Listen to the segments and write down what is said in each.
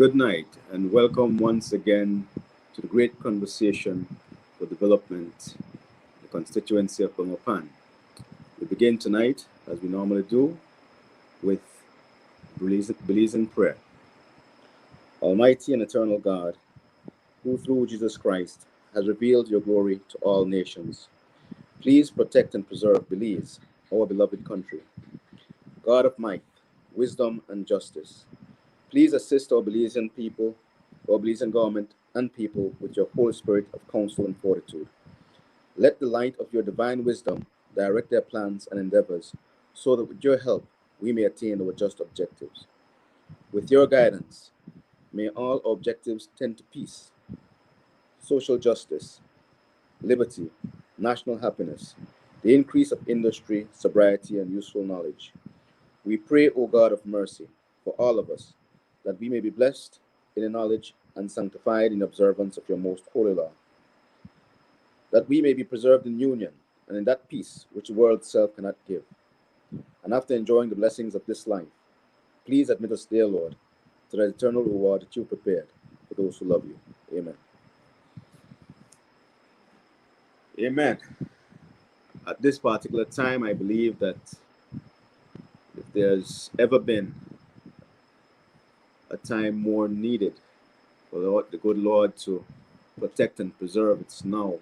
Good night, and welcome once again to the great conversation for development, the constituency of Belmopan. We begin tonight, as we normally do, with beliefs in prayer. Almighty and eternal God, who through Jesus Christ has revealed your glory to all nations, please protect and preserve Belize, our beloved country. God of might, wisdom, and justice, please assist our Belizean people, our Belizean government, and people with your Holy Spirit of counsel and fortitude. Let the light of your divine wisdom direct their plans and endeavors, so that with your help we may attain our just objectives. With your guidance, may all objectives tend to peace, social justice, liberty, national happiness, the increase of industry, sobriety, and useful knowledge. We pray, O God of mercy, for all of us, that we may be blessed in the knowledge and sanctified in observance of your most holy law, that we may be preserved in union and in that peace which the world itself cannot give. And after enjoying the blessings of this life, please admit us, dear Lord, to the eternal reward that you prepared for those who love you. Amen. Amen. At this particular time, I believe that if there's ever been a time more needed for the good Lord to protect and preserve, it's now.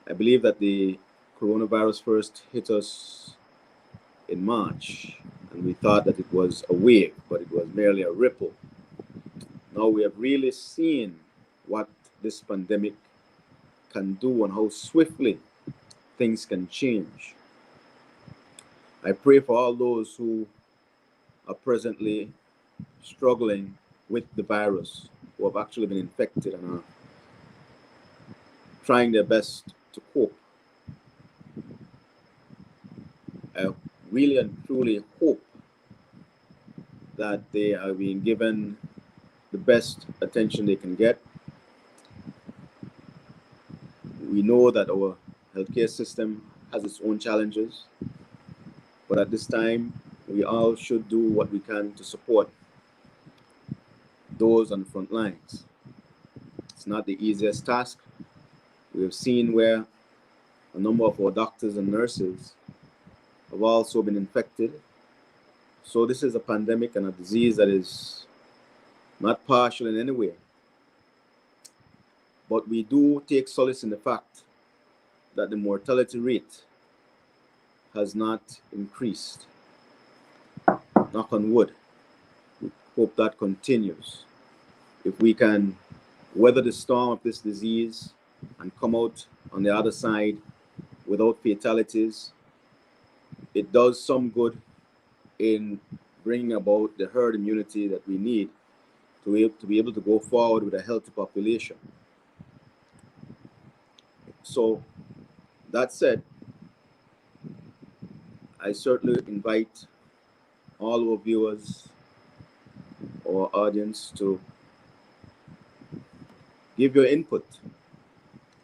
I believe that the coronavirus first hit us in March, and we thought that it was a wave, but it was merely a ripple. Now we have really seen what this pandemic can do and how swiftly things can change. I pray for all those who are presently struggling with the virus, who have actually been infected and are trying their best to cope. I really and truly hope that they are being given the best attention they can get. We know that our healthcare system has its own challenges, but at this time, we all should do what we can to support those on the front lines. It's not the easiest task. We have seen where a number of our doctors and nurses have also been infected. So this is a pandemic and a disease that is not partial in any way. But we do take solace in the fact that the mortality rate has not increased. Knock on wood. We hope that continues. If we can weather the storm of this disease and come out on the other side without fatalities, it does some good in bringing about the herd immunity that we need to be able to go forward with a healthy population. So, that said, I certainly invite all our viewers, our audience, to give your input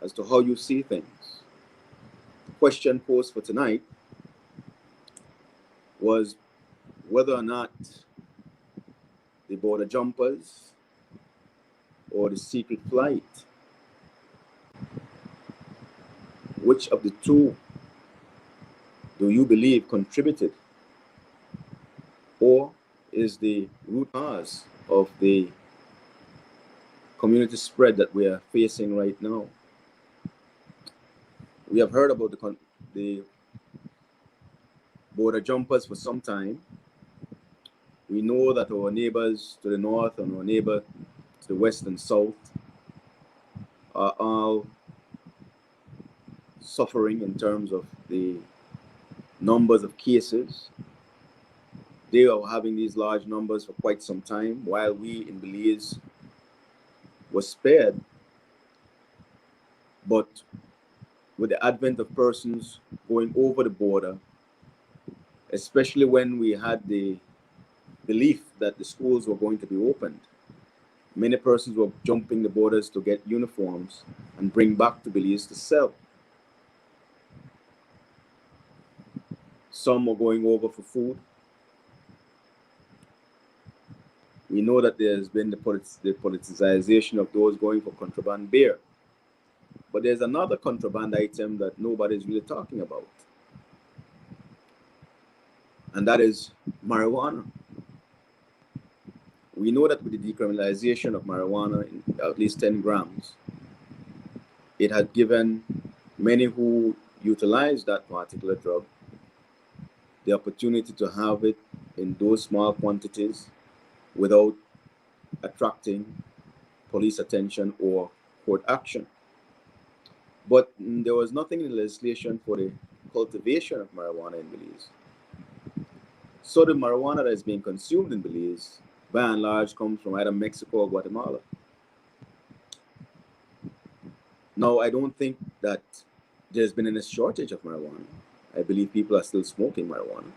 as to how you see things. The question posed for tonight was whether or not the border jumpers or the secret flight, which of the two do you believe contributed, or is the root cause of the community spread that we are facing right now? We have heard about the border jumpers for some time. We know that our neighbors to the north and our neighbor to the west and south are all suffering in terms of the numbers of cases. They are having these large numbers for quite some time, while we in Belize were spared. But with the advent of persons going over the border, especially when we had the belief that the schools were going to be opened, many persons were jumping the borders to get uniforms and bring back to Belize to sell. Some were going over for food. We know that there's been the politicization of those going for contraband beer. But there's another contraband item that nobody's really talking about, and that is marijuana. We know that with the decriminalization of marijuana, in at least 10 grams, it had given many who utilize that particular drug the opportunity to have it in those small quantities without attracting police attention or court action. But there was nothing in the legislation for the cultivation of marijuana in Belize. So the marijuana that is being consumed in Belize, by and large, comes from either Mexico or Guatemala. Now, I don't think that there's been any shortage of marijuana. I believe people are still smoking marijuana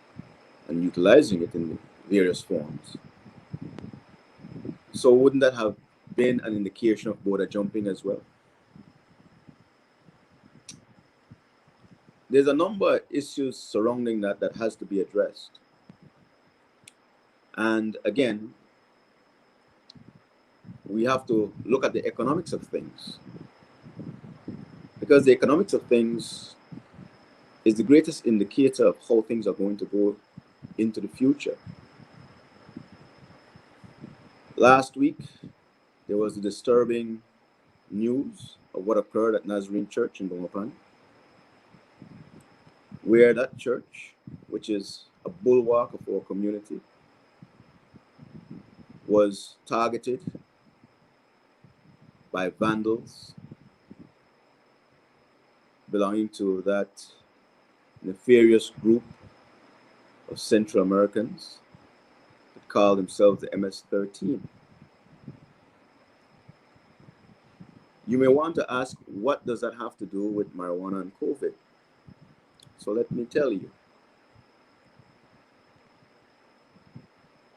and utilizing it in various forms. So wouldn't that have been an indication of border jumping as well? There's a number of issues surrounding that has to be addressed. And again, we have to look at the economics of things, because the economics of things is the greatest indicator of how things are going to go into the future. Last week, there was the disturbing news of what occurred at Nazarene Church in Belmopan, where that church, which is a bulwark of our community, was targeted by vandals belonging to that nefarious group of Central Americans that call themselves the MS-13. You may want to ask, what does that have to do with marijuana and COVID? So let me tell you.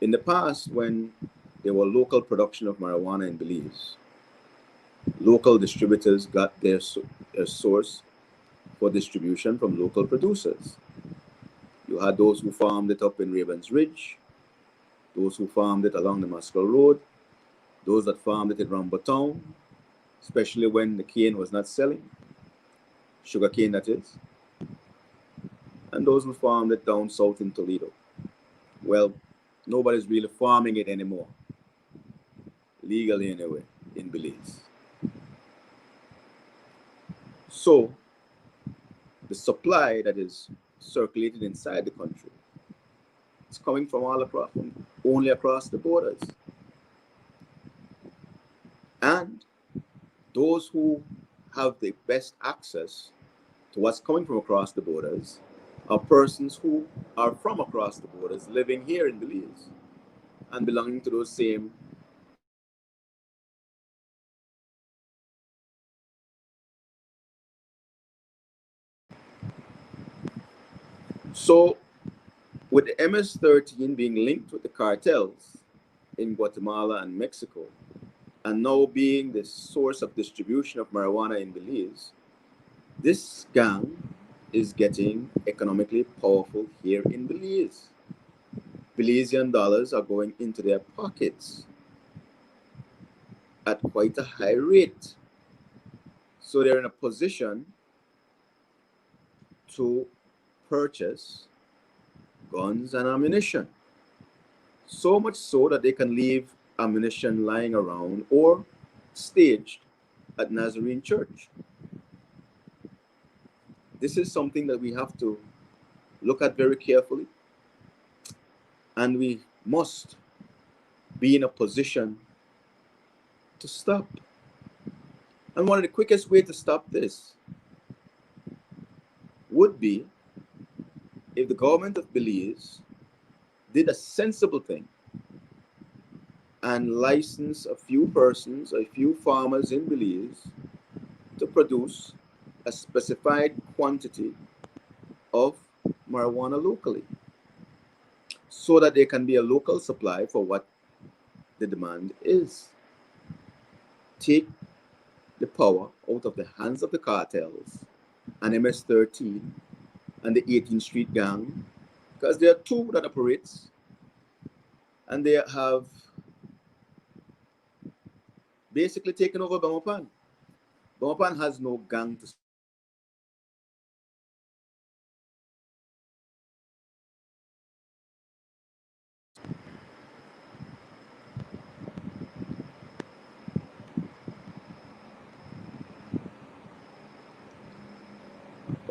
In the past, when there were local production of marijuana in Belize, local distributors got their source for distribution from local producers. You had those who farmed it up in Ravens Ridge, those who farmed it along the Muscle Road, those that farmed it in Rambutown, especially when the cane was not selling, sugar cane that is, and those who farmed it down south in Toledo. Well, nobody's really farming it anymore, legally anyway, in Belize. So the supply that is circulated inside the country is coming from all across, only across the borders. And those who have the best access to what's coming from across the borders are persons who are from across the borders living here in Belize and belonging to those same So, with the MS-13 being linked with the cartels in Guatemala and Mexico, and now being the source of distribution of marijuana in Belize, this gang is getting economically powerful here in Belize. Belizean dollars are going into their pockets at quite a high rate. So they're in a position to purchase guns and ammunition. So much so that they can leave ammunition lying around or staged at Nazarene Church. This is something that we have to look at very carefully, and we must be in a position to stop. And one of the quickest ways to stop this would be if the government of Belize did a sensible thing and license a few persons, a few farmers in Belize to produce a specified quantity of marijuana locally, so that there can be a local supply for what the demand is. Take the power out of the hands of the cartels and MS-13 and the 18th Street Gang, because there are two that operates, and they have basically taking over Belmopan. Belmopan has no gang to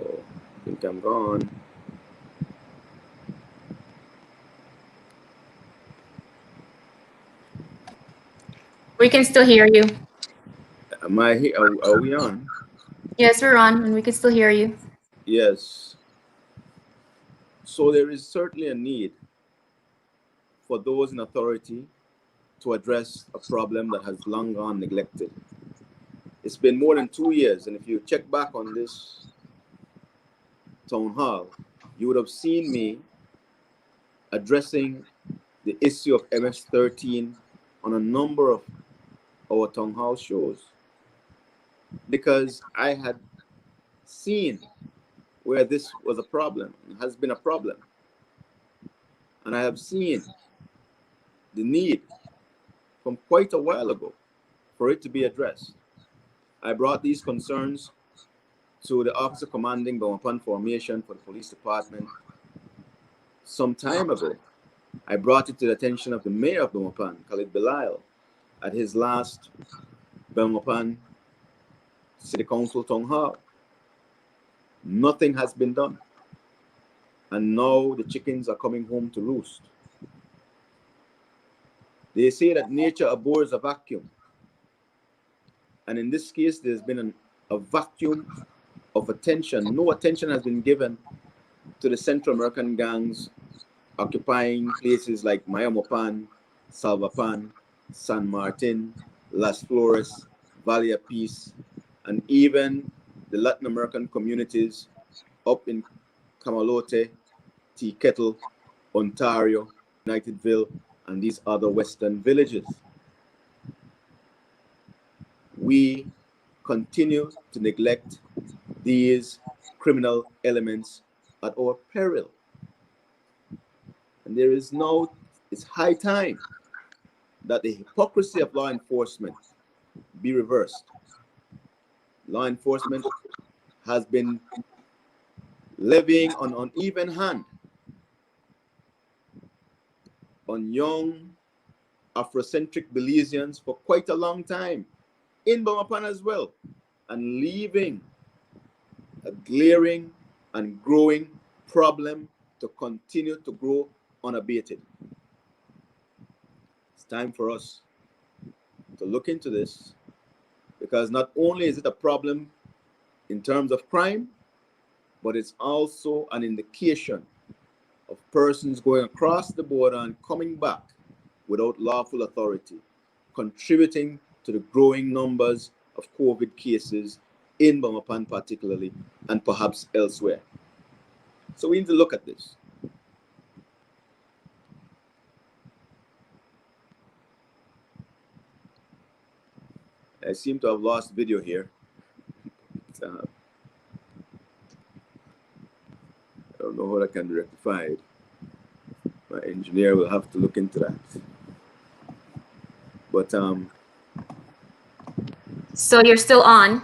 oh, I think I'm gone. We can still hear you. Am I here? Are we on? Yes, we're on, and we can still hear you. Yes. So there is certainly a need for those in authority to address a problem that has long gone neglected. It's been more than 2 years, and if you check back on this town hall, you would have seen me addressing the issue of MS-13 on a number of our town hall shows, because I had seen where this was a problem, has been a problem, and I have seen the need from quite a while ago for it to be addressed. I brought these concerns to the officer commanding Belmopan formation for the police department some time ago. I brought it to the attention of the mayor of Belmopan, Khalid Belisle, at his last Belmopan City Council town hall. Nothing has been done. And now the chickens are coming home to roost. They say that nature abhors a vacuum. And in this case, there's been a vacuum of attention. No attention has been given to the Central American gangs occupying places like Mayamopan, Salvapan, San Martin, Las Flores, Valley of Peace, and even the Latin American communities up in Camalote, Tea Kettle, Ontario, Unitedville, and these other western villages. We continue to neglect these criminal elements at our peril. And there is now, it's high time that the hypocrisy of law enforcement be reversed. Law enforcement has been levying an uneven hand on young Afrocentric Belizeans for quite a long time, in Belmopan as well, and leaving a glaring and growing problem to continue to grow unabated. It's time for us to look into this, because not only is it a problem in terms of crime, but it's also an indication of persons going across the border and coming back without lawful authority, contributing to the growing numbers of COVID cases in Belmopan particularly, and perhaps elsewhere. So we need to look at this. I seem to have lost video here. I don't know how that can be rectified. My engineer will have to look into that. But So you're still on.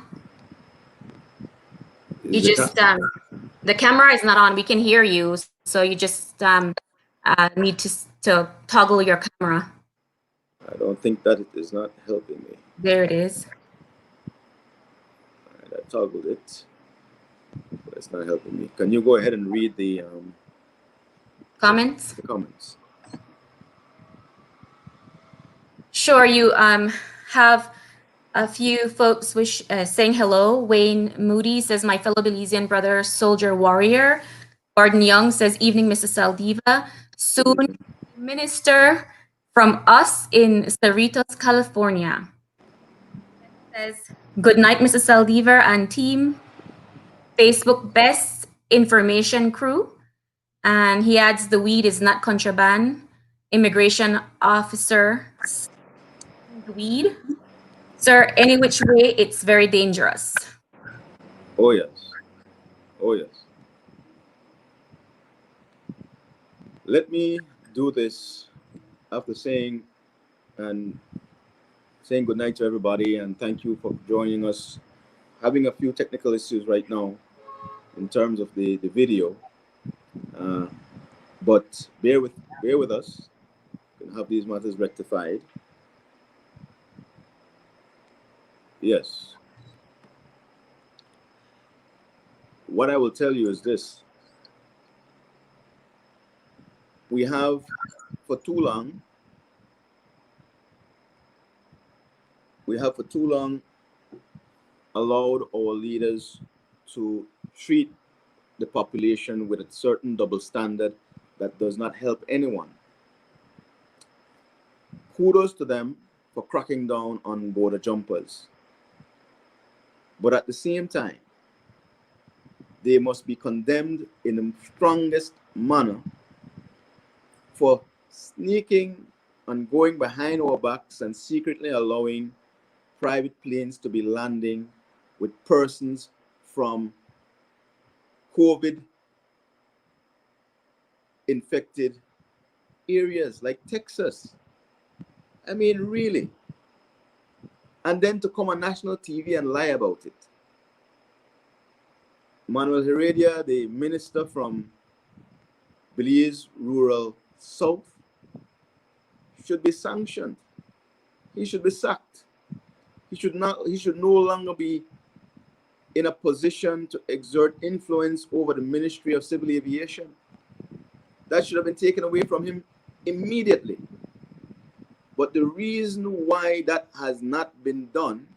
You just the camera is not on. We can hear you, so you just need to toggle your camera. I don't think that it is not helping me. There it is. All right, I toggled it, but it's not helping me. Can you go ahead and read the comments? The comments. Sure. You have a few folks saying hello. Wayne Moody says, "My fellow Belizean brother, soldier warrior." Gordon Young says, "Evening, Mrs. Saldiva. Soon, minister from us in Cerritos, California." Says, "Good night, Mrs. Saldiva and team. Facebook best information crew." And he adds, "The weed is not contraband. Immigration officer, the weed. Sir, any which way, it's very dangerous." Oh yes. Oh yes. Let me do this after saying and saying good night to everybody, and thank you for joining us. Having a few technical issues right now in terms of the video, uh, but bear with us. We can have these matters rectified. Yes. What I will tell you is this: we have for too long allowed our leaders to treat the population with a certain double standard that does not help anyone. Kudos to them for cracking down on border jumpers. But at the same time, they must be condemned in the strongest manner for sneaking and going behind our backs and secretly allowing private planes to be landing with persons from COVID infected areas like Texas. I mean, really. And then to come on national TV and lie about it. Manuel Heredia, the minister from Belize Rural South, should be sanctioned. He should be sacked. He should no longer be in a position to exert influence over the Ministry of Civil Aviation. That should have been taken away from him immediately. But the reason why that has not been done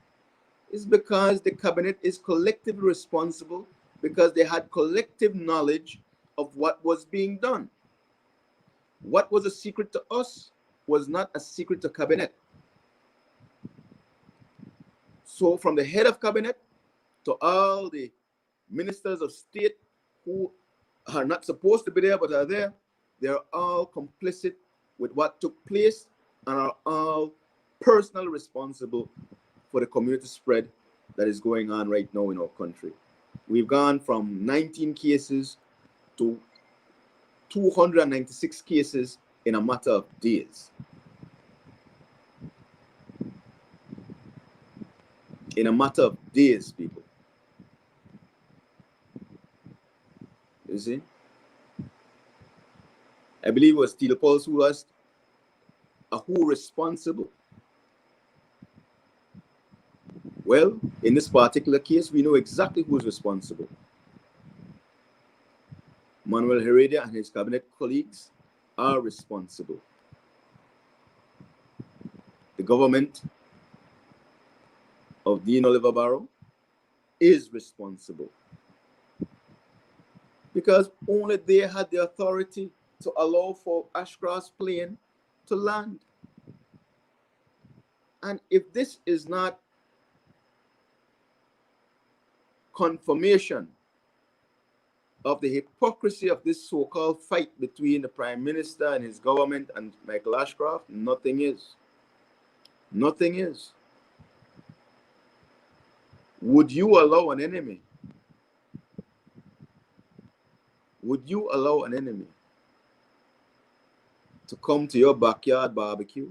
is because the cabinet is collectively responsible, because they had collective knowledge of what was being done. What was a secret to us was not a secret to cabinet. So from the head of cabinet to all the ministers of state who are not supposed to be there but are there, they're all complicit with what took place and are all personally responsible for the community spread that is going on right now in our country. We've gone from 19 cases to 296 cases in a matter of days. In a matter of days, people. You see? I believe it was Steel Pulse who asked, who responsible? Well, in this particular case, we know exactly who's responsible. Manuel Heredia and his cabinet colleagues are responsible. The government of Dean Oliver Barrow is responsible, because only they had the authority to allow for Ashcroft's plane to land. And if this is not confirmation of the hypocrisy of this so-called fight between the Prime Minister and his government and Michael Ashcroft, nothing is. Nothing is. Would you allow an enemy? Would you allow an enemy to come to your backyard barbecue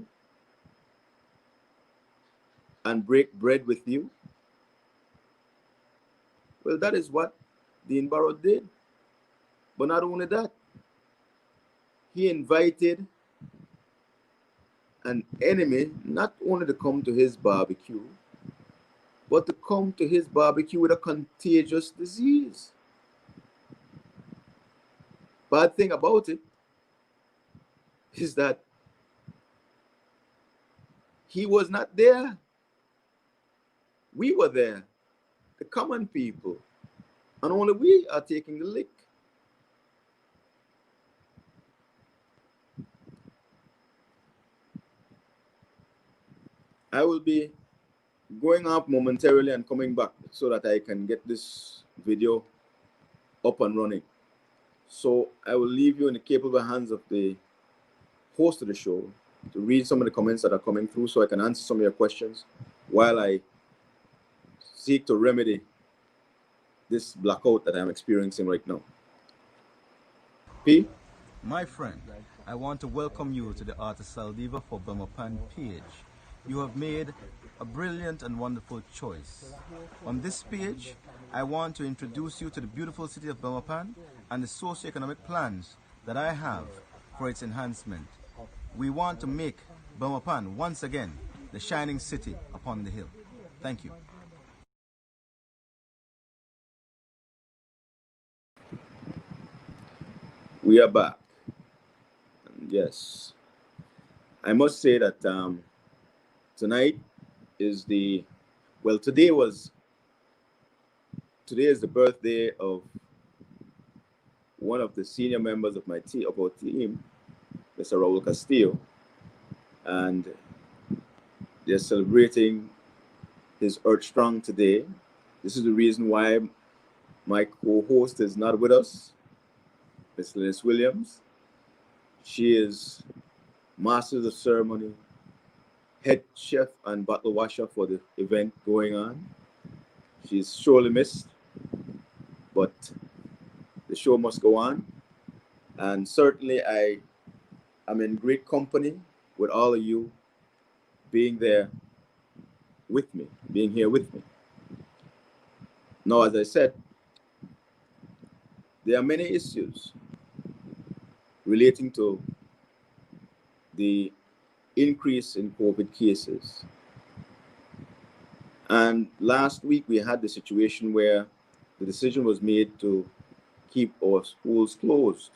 and break bread with you? Well, that is what Dean Barrow did. But not only that, he invited an enemy not only to come to his barbecue, but to come to his barbecue with a contagious disease. Bad thing about it is that he was not there. We were there, the common people, and only we are taking the lick. I will be going up momentarily and coming back so that I can get this video up and running. So I will leave you in the capable hands of the host of the show to read some of the comments that are coming through so I can answer some of your questions while I seek to remedy this blackout that I'm experiencing right now. P? My friend, I want to welcome you to the Artist Saldiva for Belmopan page. You have made a brilliant and wonderful choice. On this page, I want to introduce you to the beautiful city of Belmopan and the socio-economic plans that I have for its enhancement. We want to make Belmopan once again the shining city upon the hill. Thank you. We are back. Yes, I must say that tonight is today is the birthday of one of the senior members of our team, Mr. Raul Castillo, and they're celebrating his Earth Strong today. This is the reason why my co-host is not with us, Ms. Linus Williams. She is Master of the Ceremony, head chef and bottle washer for the event going on. She's sorely missed, but the show must go on. And certainly I am in great company with all of you being here with me. Now, as I said, there are many issues relating to the increase in COVID cases. And last week we had the situation where the decision was made to keep our schools closed.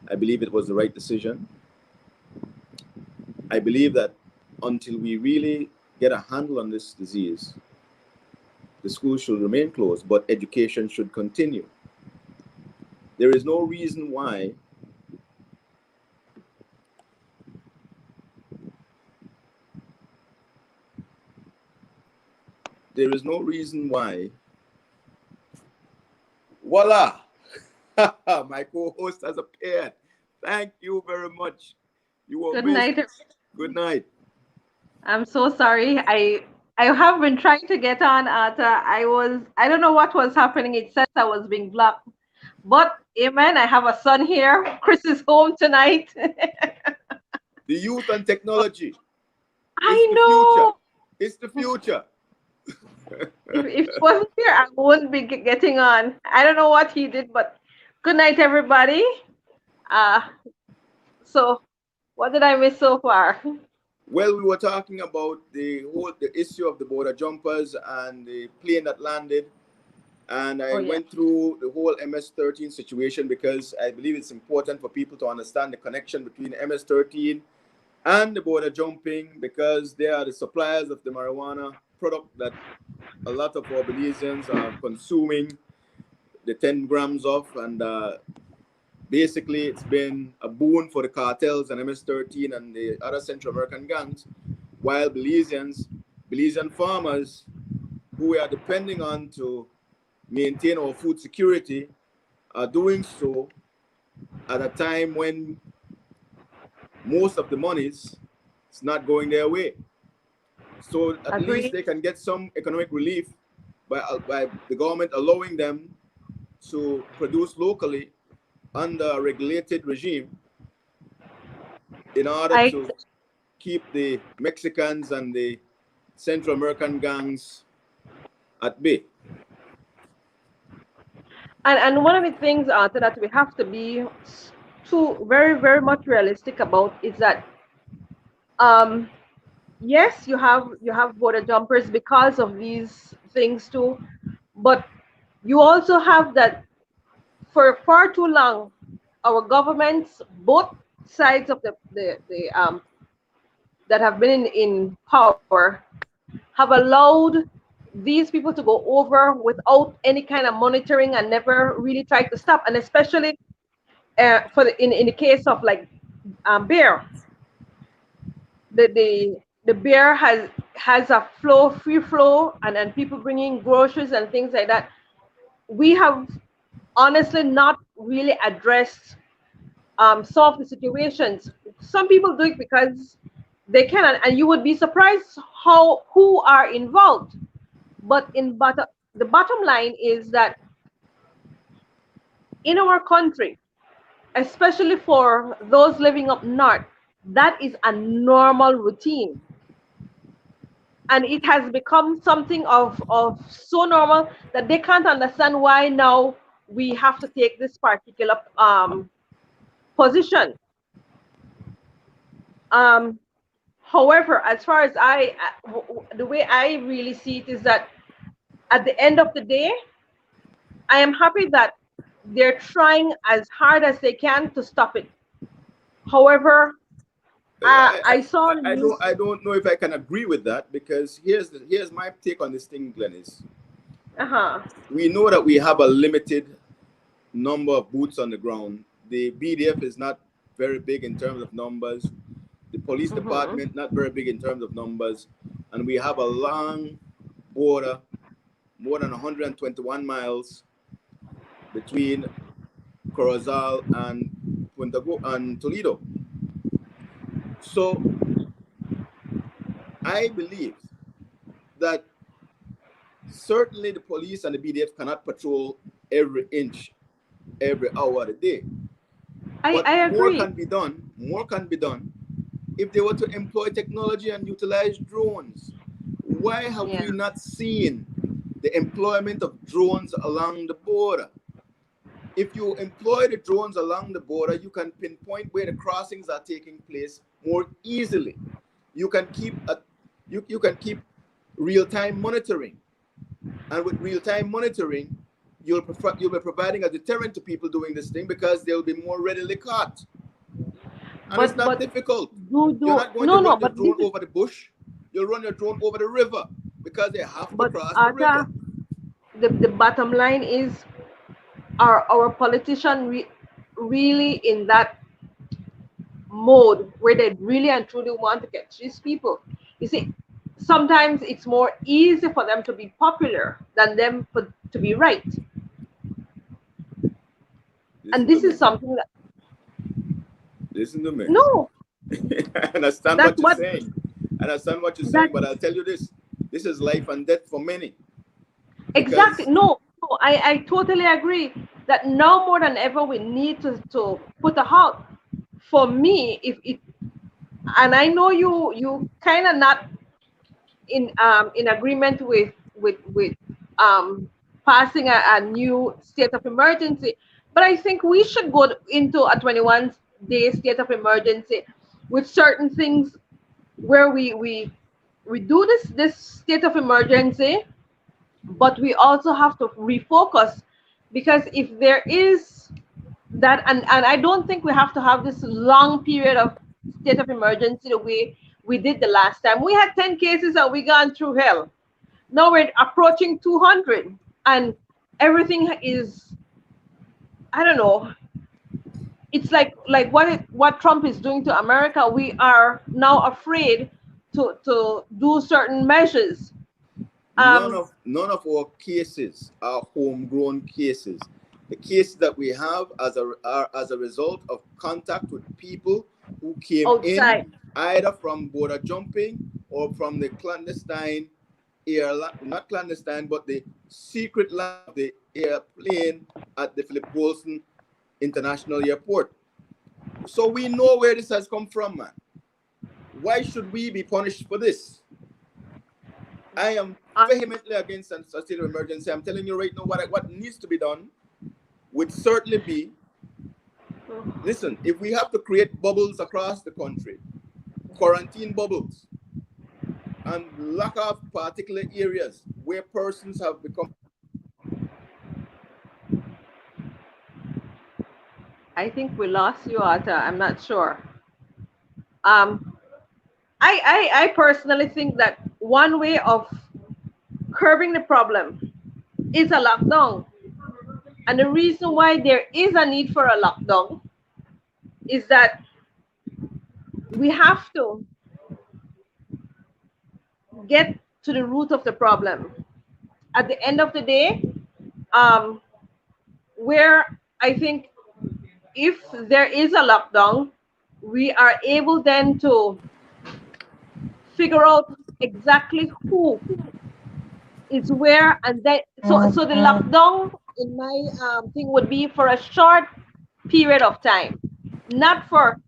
I believe it was the right decision. I believe that until we really get a handle on this disease, the schools should remain closed, but education should continue. There is no reason why voila, my co-host has appeared. Thank you very much. You were Good missed. night. Good night. I'm so sorry. I have been trying to get on at I don't know what was happening. It says I was being blocked. But amen, I have a son here. Chris is home tonight. The youth and technology. I know. It's the future. If he wasn't here, I wouldn't be getting on. I don't know what he did, but good night, everybody. So what did I miss so far? Well, we were talking about the issue of the border jumpers and the plane that landed. And I went through the whole MS-13 situation because I believe it's important for people to understand the connection between MS-13 and the border jumping, because they are the suppliers of the marijuana product that a lot of our Belizeans are consuming the 10 grams of. And basically, it's been a boon for the cartels and MS-13 and the other Central American gangs, while Belizean farmers who we are depending on to maintain our food security are doing so at a time when most of the monies is not going their way. So at least they can get some economic relief by the government allowing them to produce locally under a regulated regime in order to keep the Mexicans and the Central American gangs at bay. And one of the things that we have to be very, very much realistic about is that yes, you have border jumpers because of these things too, but you also have that for far too long, our governments, both sides of the that have been in power, have allowed these people to go over without any kind of monitoring and never really tried to stop. And especially in the case of like beer, the beer has a free flow, and people bringing groceries and things like that. We have honestly not really addressed some of the situations. Some people do it because they can, and you would be surprised who are involved. But the bottom line is that in our country, especially for those living up north, that is a normal routine. and it has become something of so normal that they can't understand why now we have to take this particular position. However, as far as the way I really see it is that at the end of the day, I am happy that they're trying as hard as they can to stop it. However, I saw news. I don't know if I can agree with that, because here's my take on this thing, Glennis. We know that we have a limited number of boots on the ground. The BDF is not very big in terms of numbers. The police department not very big in terms of numbers, and we have a long border, more than 121 miles between Corozal and Toledo. So I believe that certainly the police and the BDF cannot patrol every inch, every hour of the day. But I agree. More can be done if they were to employ technology and utilize drones. Why have we not seen the employment of drones along the border? If you employ the drones along the border, you can pinpoint where the crossings are taking place more easily. You can keep real-time monitoring, and with real-time monitoring, you'll be providing a deterrent to people doing this thing, because they'll be more readily caught. And it's not difficult. You're not going to run your drone over the bush. You'll run your drone over the river, because they have to cross the river. The bottom line is, our politician really in that mode where they really and truly want to catch these people? You see, sometimes it's more easy for them to be popular than them to be right. And this is something that... Listen to me. No. I understand what you're saying. I understand what you're saying, but I'll tell you this. This is life and death for many. Exactly. No, I totally agree that now more than ever we need to put a halt. For me, if it, and I know you kind of not in agreement with passing a new state of emergency, but I think we should go into a 21-day state of emergency with certain things where we do this state of emergency, but we also have to refocus, because if there is that, and I don't think we have to have this long period of state of emergency the way we did the last time. We had 10 cases and we gone through hell. Now we're approaching 200 and everything is, I don't know. It's like what Trump is doing to America. We are now afraid to do certain measures. None of our cases are homegrown cases. The cases that we have are as a result of contact with people who came outside, in either from border jumping or from the clandestine not clandestine, but the secret land of the airplane at the Philip Wilson International Airport. So we know where this has come from, man. Why should we be punished for this? I am vehemently against a state of emergency. I'm telling you right now, what needs to be done would certainly be, listen, if we have to create bubbles across the country, quarantine bubbles, and lock off particular areas where persons have become... I think we lost you, Atta. I'm not sure. I personally think that one way of curbing the problem is a lockdown. And the reason why there is a need for a lockdown is that we have to get to the root of the problem. At the end of the day, where I think if there is a lockdown, we are able then to figure out exactly who is where, and then so the lockdown in my thing would be for a short period of time, not for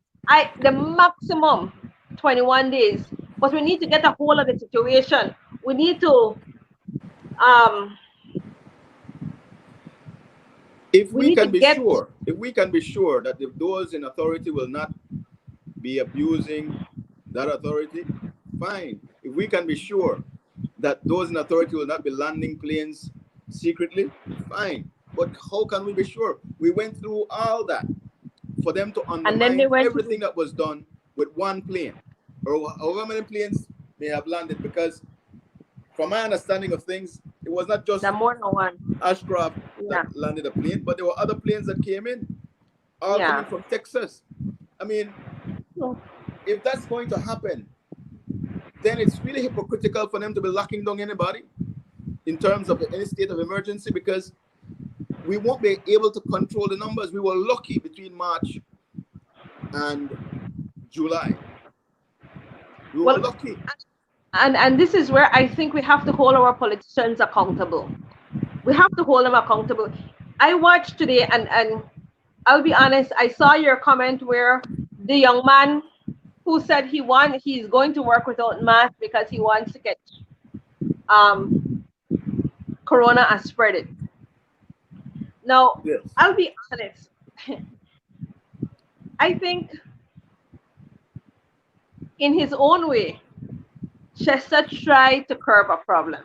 the maximum 21 days, but we need to get a hold of the situation. We need to um If we we need to can be get sure, that if those in authority will not be abusing that authority, fine. If we can be sure that those in authority will not be landing planes secretly, fine. But how can we be sure? We went through all that for them to and then they undermine went everything to that was done with one plane, or however many planes they have landed. Because from my understanding of things, it was not just the more than one. Ashcroft that Yeah, landed a plane, but there were other planes that came in, all yeah. coming from Texas. I mean, So, if that's going to happen, then it's really hypocritical for them to be locking down anybody in terms of any state of emergency, because we won't be able to control the numbers. We were lucky between March and July. We were well, lucky. and this is where I think we have to hold our politicians accountable. We have to hold them accountable. I watched today, and I'll be honest, I saw your comment where the young man who said he's going to work without mask because he wants to catch um corona and spread it. Now, Yes. I'll be honest. I think in his own way, Chester tried to curb a problem.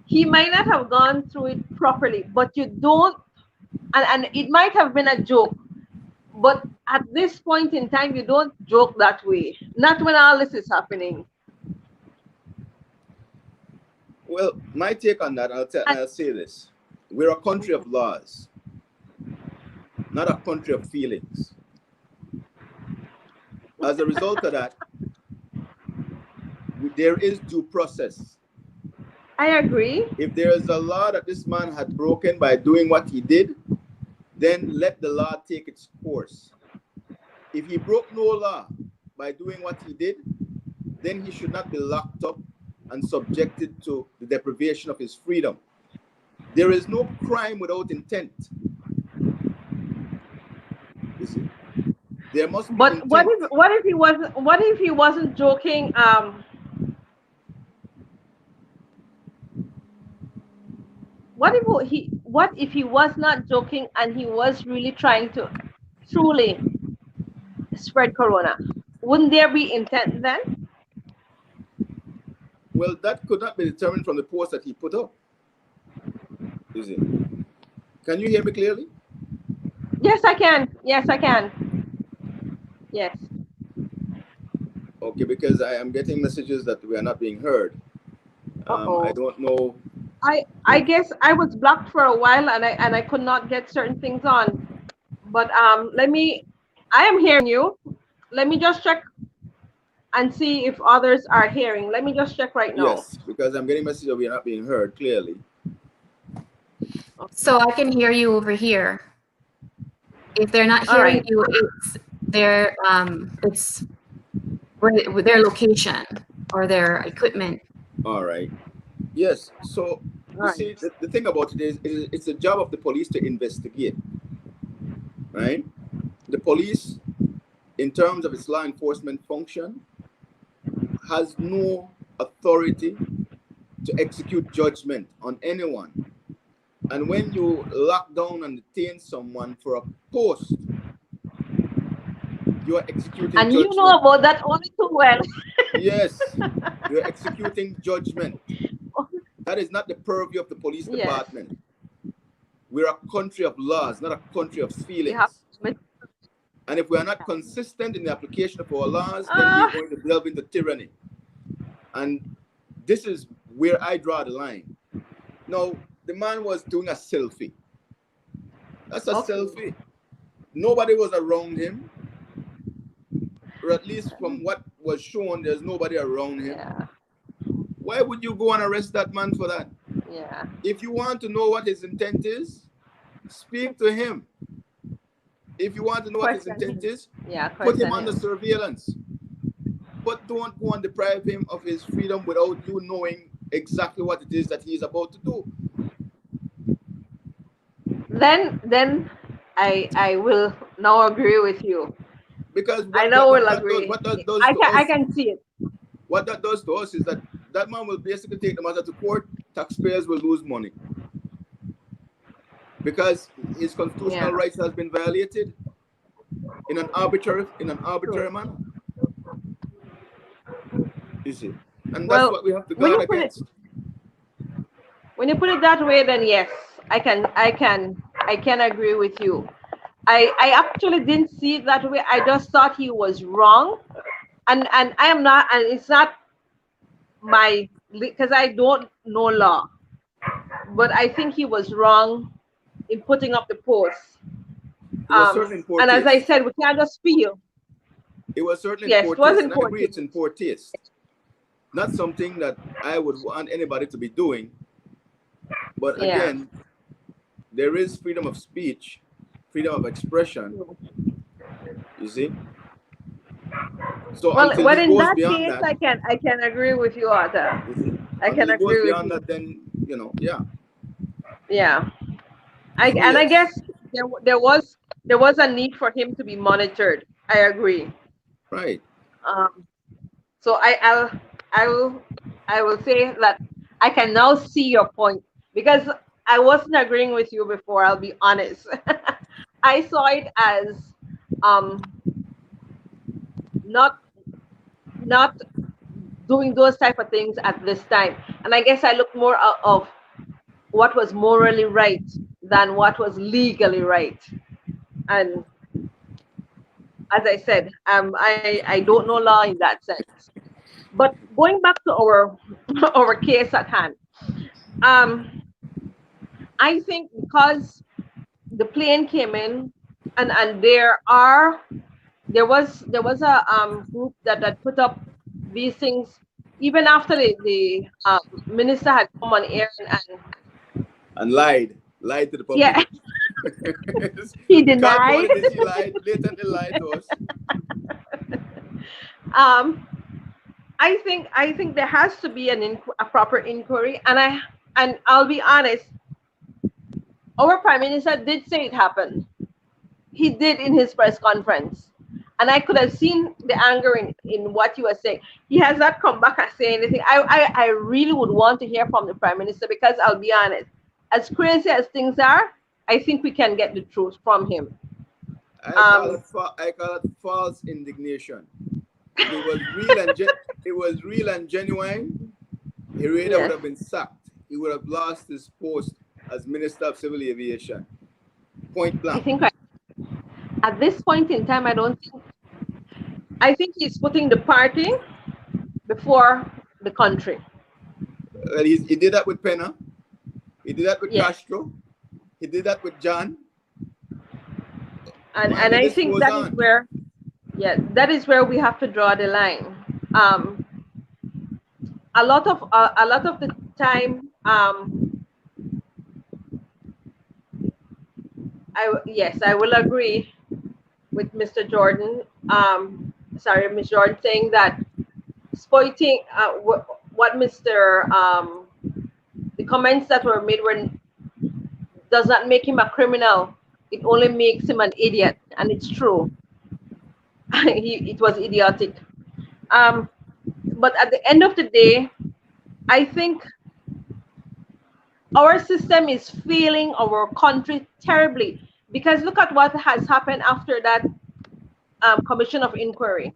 He might not have gone through it properly, but you don't, and it might have been a joke, but at this point in time, you don't joke that way. Not when all this is happening. Well, my take on that, I'll say this. We're a country of laws, not a country of feelings. As a result of that, there is due process. I agree. If there is a law that this man had broken by doing what he did, then let the law take its course. If he broke no law by doing what he did, then he should not be locked up and subjected to the deprivation of his freedom. There is no crime without intent. You see? There must be But intent. what if he wasn't joking? What if he was not joking and he was really trying to truly spread corona? Wouldn't there be intent then? Well, that could not be determined from the post that he put up. Is it? Can you hear me clearly? Yes, I can. Yes, I can. Yes. Okay, because I am getting messages that we are not being heard. I don't know. I guess I was blocked for a while and I could not get certain things on. But I am hearing you. Let me just check and see if others are hearing. Let me just check right now. Yes, because I'm getting messages that we are not being heard clearly. So I can hear you over here. If they're not hearing you, it's their location or their equipment. All right. Yes. So you see, the thing about it is, it's the job of the police to investigate. Right? The police, in terms of its law enforcement function, has no authority to execute judgment on anyone. And when you lock down and detain someone for a post, you are executing and judgment. You know about that only too well. Yes, you're executing judgment. That is not the purview of the police department. We're a country of laws, not a country of feelings. And if we are not consistent in the application of our laws, then we're going to delve into tyranny. And this is where I draw the line. Now, the man was doing a selfie. That's a selfie. Nobody was around him. Or at least from what was shown, there's nobody around him. Yeah. Why would you go and arrest that man for that? Yeah. If you want to know what his intent is, speak to him. If you want to know what his intent is, put him under surveillance. But don't go and deprive him of his freedom without you knowing exactly what it is that he is about to do. Then I will now agree with you. Because I know we'll agree. I can see it. what that does to us is that that man will basically take the matter to court. Taxpayers will lose money because his constitutional rights has been violated in an arbitrary manner. You see, and that's what we have to guard against. When you put it that way, then yes, I can agree with you. I actually didn't see it that way. I just thought he was wrong, and I am not, and it's not my, because I don't know law, but I think he was wrong in putting up the post. And as I said, we can't just feel. It was certainly in poor taste, and I agree it's in poor taste. Not something that I would want anybody to be doing. But again, there is freedom of speech, freedom of expression. You see. So well, in that case, I can agree with you, Arthur. I can agree with you. That, then Yeah. And I guess there was a need for him to be monitored. I agree. Right. So I will say that I can now see your point, because I wasn't agreeing with you before. I'll be honest. I saw it as not doing those type of things at this time, and I guess I looked more of what was morally right than what was legally right. And as I said, I don't know law in that sense. But going back to our case at hand, I think because the plane came in, and there was a group that had put up these things even after the minister had come on air and lied to the public. Yeah. He denied. He lied, blatantly lied to us. I think there has to be a proper inquiry, and I'll be honest. Our Prime Minister did say it happened. He did in his press conference, and I could have seen the anger in what you were saying. He has not come back and say anything. I really would want to hear from the Prime Minister, because I'll be honest, as crazy as things are, I think we can get the truth from him. I call it false indignation. It was real and genuine. He really would have been sacked. He would have lost his post as Minister of Civil Aviation. Point blank. I think at this point in time, I think he's putting the party before the country. Well, he did that with Pena. He did that with Castro. He did that with John. And I think that is where we have to draw the line. A lot of the time, I will agree with Mr. Jordan. Ms. Jordan, saying that exploiting what Mr. The comments that were made does not make him a criminal. It only makes him an idiot, and it's true. It was idiotic. But at the end of the day, I think our system is failing our country terribly, because look at what has happened after that commission of inquiry.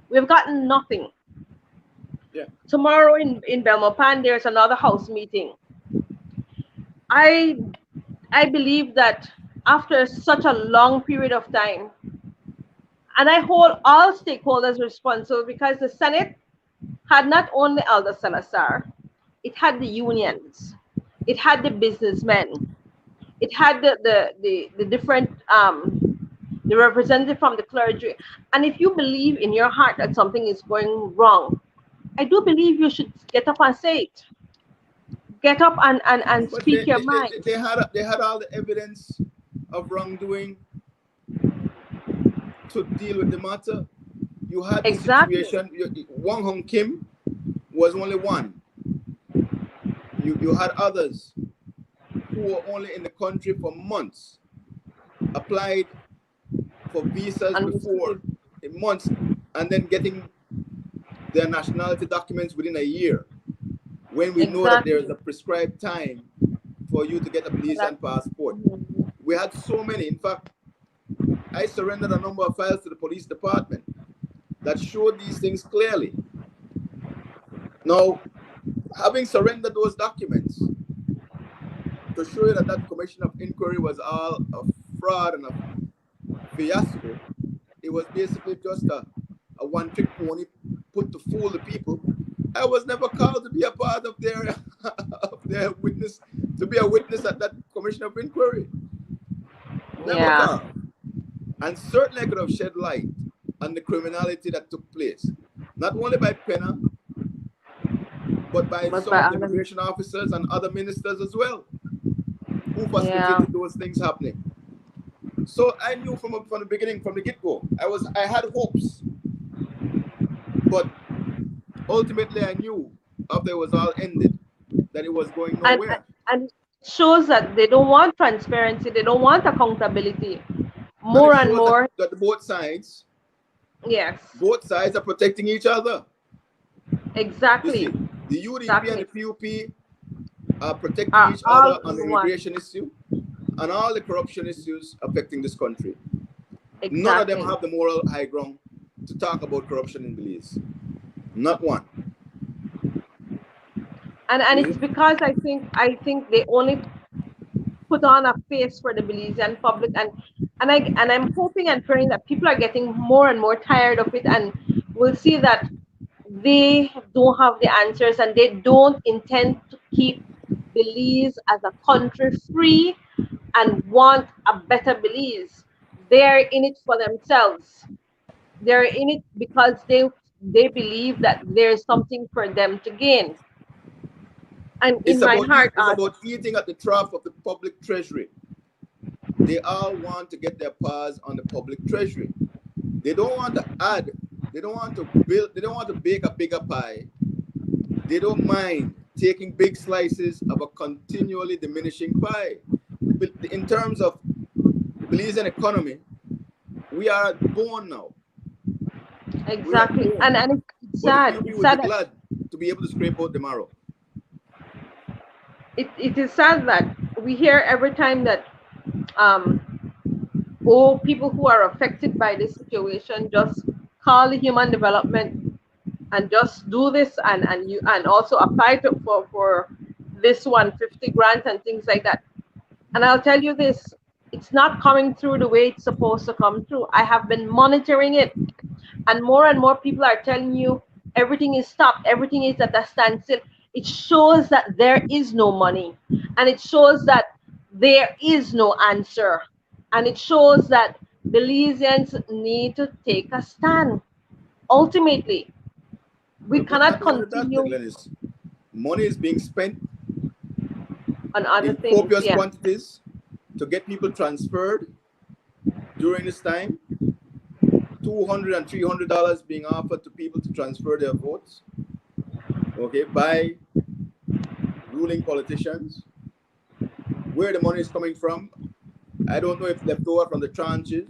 We've gotten nothing. Yeah. Tomorrow in Belmopan, there's another house meeting. I believe that after such a long period of time, and I hold all stakeholders responsible, because the Senate had not only Elder Salazar, it had the unions, it had the businessmen, it had the different the representative from the clergy. And if you believe in your heart that something is going wrong, I do believe you should get up and say it. Get up and speak your mind. They had all the evidence of wrongdoing to deal with the matter. You had the situation. Wang Hong Kim was only one. You had others who were only in the country for months, applied for visas before in months, and then getting their nationality documents within a year, when we know that there is a prescribed time for you to get a Belizean passport. We had so many. In fact, I surrendered a number of files to the police department that showed these things clearly. Now, having surrendered those documents to show you that that commission of inquiry was all a fraud and a fiasco, it was basically just a one-trick pony put to fool the people. I was never called to be a part of their witness, to be a witness at that commission of inquiry. Never called. And certainly I could have shed light on the criminality that took place, not only by Penna, but by some of the immigration officers and other ministers as well, who facilitated those things happening. So I knew from the beginning, from the get-go, I had hopes, but ultimately I knew after it was all ended that it was going nowhere. And it shows that they don't want transparency, they don't want accountability. More and more that both sides, both sides are protecting each other. Exactly. See, the UDP and the PUP are protecting each other on the immigration issue and all the corruption issues affecting this country. Exactly. None of them have the moral high ground to talk about corruption in Belize. Not one. And it's because I think they only put on a face for the Belizean public, and I'm hoping and praying that people are getting more and more tired of it, and we'll see that they don't have the answers and they don't intend to keep Belize as a country free and want a better Belize. They're in it for themselves. They're in it because they believe that there's something for them to gain. And it's about eating at the trough of the public treasury. They all want to get their paws on the public treasury. They don't want to add. They don't want to build. They don't want to bake a bigger pie. They don't mind taking big slices of a continually diminishing pie. In terms of the Belizean economy, we are born now. Exactly, and it's sad. It's sad. Glad to be able to scrape out tomorrow. It is sad that we hear every time that people who are affected by this situation just call the human development and just do this and also apply for this 150 grant and things like that. And I'll tell you this, it's not coming through the way it's supposed to come through. I have been monitoring it, and more people are telling you everything is stopped, everything is at a standstill. It shows that there is no money, and it shows that there is no answer, and it shows that Belizeans need to take a stand. Ultimately, we cannot continue. Money is being spent on other things, copious quantities to get people transferred during this time. $200 and $300 being offered to people to transfer their votes, okay, by ruling politicians. Where the money is coming from, I don't know if left over from the tranches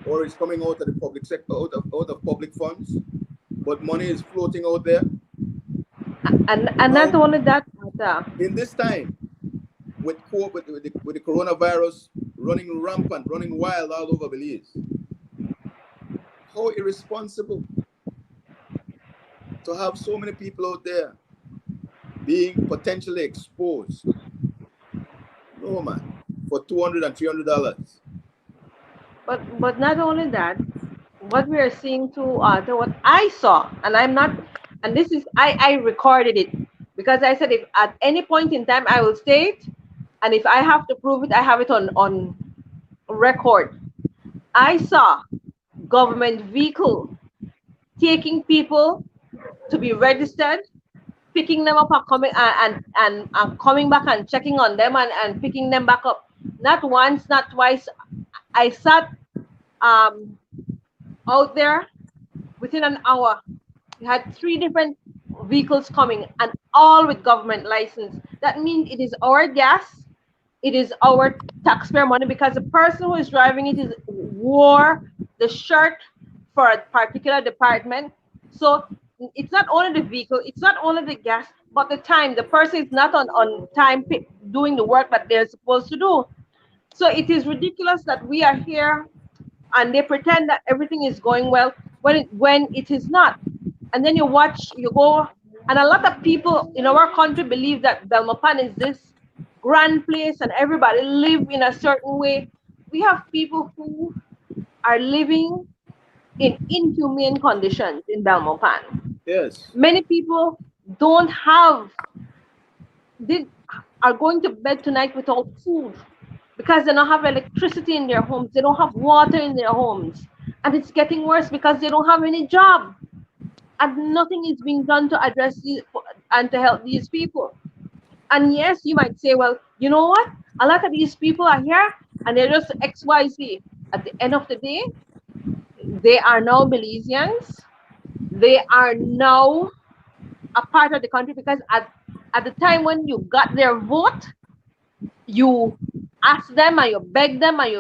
or it's coming out of the public sector, out of public funds, but money is floating out there. And now, not only that, in this time with the coronavirus running rampant, running wild all over Belize, how irresponsible to have so many people out there being potentially exposed. No man, for $200 and $300. But not only that, what we are seeing too, what I saw, and I'm not, and this is, I recorded it because I said if at any point in time I will say it, and if I have to prove it, I have it on record. I saw government vehicle taking people to be registered, picking them up and coming back and checking on them and picking them back up. Not once, not twice. I sat out there within an hour. We had 3 different vehicles coming and all with government license. That means it is our gas, it is our taxpayer money, because the person who is driving it wore the shirt for a particular department. So it's not only the vehicle, it's not only the gas, but the time. The person is not on time doing the work that they're supposed to do. So it is ridiculous that we are here and they pretend that everything is going well when it is not. And then you go, and a lot of people in our country believe that Belmopan is this grand place and everybody live in a certain way. We have people who are living in inhumane conditions in Belmopan. Yes. Many people don't have, they are going to bed tonight without food because they don't have electricity in their homes, they don't have water in their homes, and it's getting worse because they don't have any job, and nothing is being done to address these and to help these people. And yes, you might say, well, you know what, a lot of these people are here and they're just XYZ. At the end of the day, they are now Belizeans, they are now a part of the country, because at the time when you got their vote, you ask them and you beg them and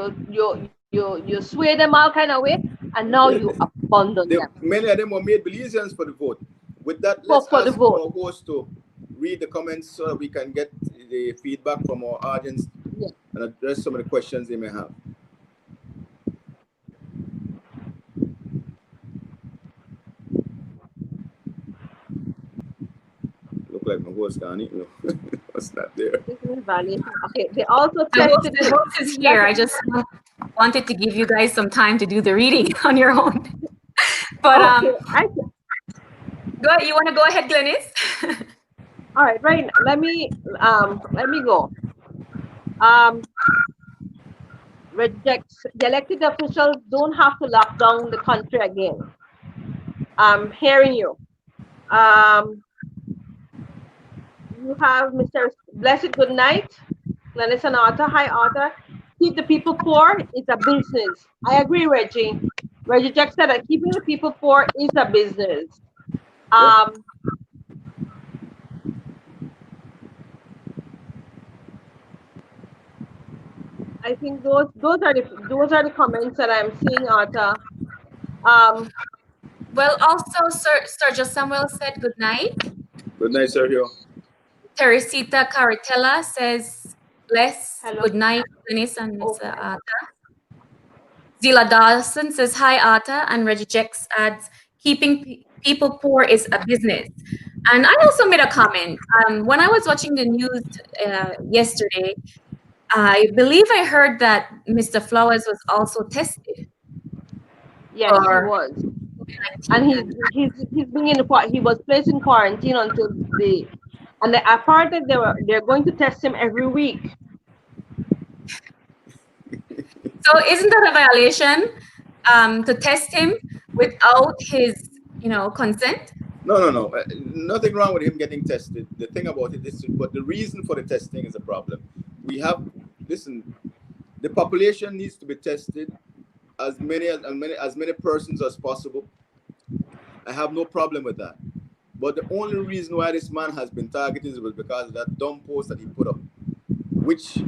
you sway them all kind of way, and now you abandon them Many of them were made Belizeans for the vote. With that, let's for the ask vote. our host to read the comments so that we can get the feedback from our audience Yeah. and address some of the questions they may have. Look like my host can't eat. No, was not there. This is evaluation. Okay, they also The host, tested the host is here. I just wanted to give you guys some time to do the reading on your own. But okay, go ahead. You want to go ahead, Glennis? all right, right. Let me go. Um, rejects the elected officials don't have to lock down the country again. I'm hearing you. Um, you have Mr. Blessed Good Night, Glennis and Arthur. Hi, Arthur. Keep the people poor is a business. I agree, Reggie. Reggie Jack said that keeping the people poor is a business. Um, I think those are the comments that I'm seeing, Arthur. Well, also, Sir Samuel said good night. Good night, Sergio. Teresita Caritella says bless. Hello. Good night, Glennis and Mr. Okay. Atta. Zila Dawson says hi, Atta, and Reggie Jex adds keeping people poor is a business. And I also made a comment when I was watching the news yesterday. I believe I heard that Mr. Flowers was also tested. Yes, he was, and he's being he was placed in quarantine until apparently they're going to test him every week. So isn't that a violation to test him without his consent? No. Nothing wrong with him getting tested. The thing about it is, but the reason for the testing is a problem. Listen, the population needs to be tested as many persons as possible. I have no problem with that. But the only reason why this man has been targeted was because of that dumb post that he put up, which,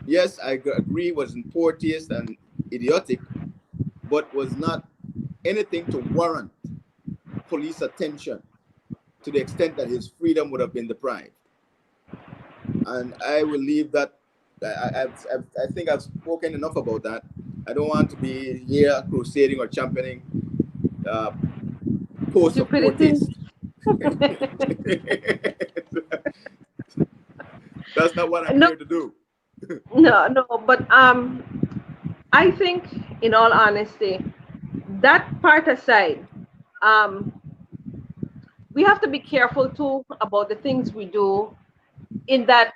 yes, I agree was in poor taste and idiotic, but was not anything to warrant police attention to the extent that his freedom would have been deprived. And I will leave that. I think I've spoken enough about that. I don't want to be here crusading or championing posts of poor taste. That's not what I'm here to do. No, but I think, in all honesty, that part aside, we have to be careful too about the things we do. In that,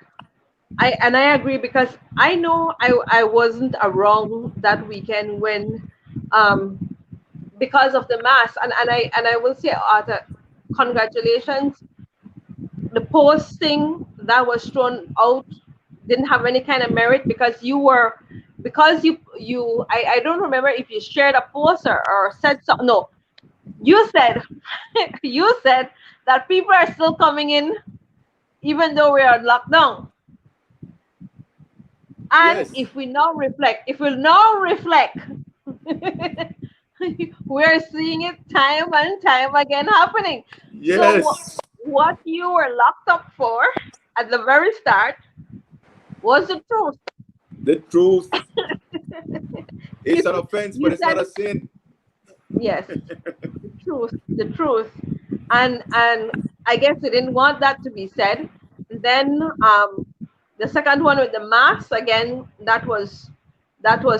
I agree, because I know I wasn't around that weekend when, because of the mask, and I will say, Arthur, congratulations. The posting that was thrown out didn't have any kind of merit, because I don't remember if you shared a post or said something. No, you said you said that people are still coming in even though we are locked down. And Yes. if we now reflect We're seeing it time and time again happening. So Yes, what you were locked up for at the very start was the truth. the truth. It's an You, offense, but you it's not a said sin. yes, the truth, and I guess they didn't want that to be said. And then the second one with the mask again, that was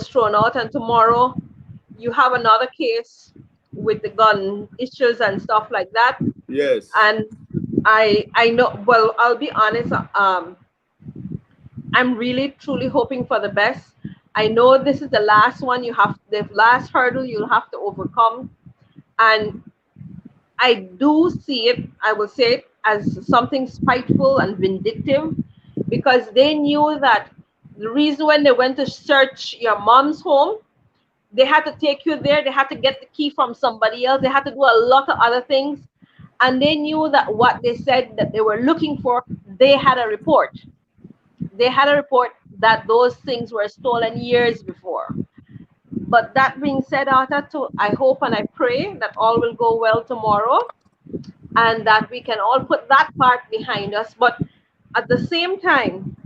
thrown out. And tomorrow you have another case with the gun issues and stuff like that. Yes. And I know. Well, I'll be honest. I'm really truly hoping for the best. I know this is the last one the last hurdle you'll have to overcome. And I do see it, I will say it, as something spiteful and vindictive, because they knew that the reason when they went to search your mom's home, they had to take you there, they had to get the key from somebody else, they had to do a lot of other things. And they knew that what they said that they were looking for, they had a report. They had a report that those things were stolen years before. But that being said, Arthur, I hope and I pray that all will go well tomorrow and that we can all put that part behind us. But at the same time,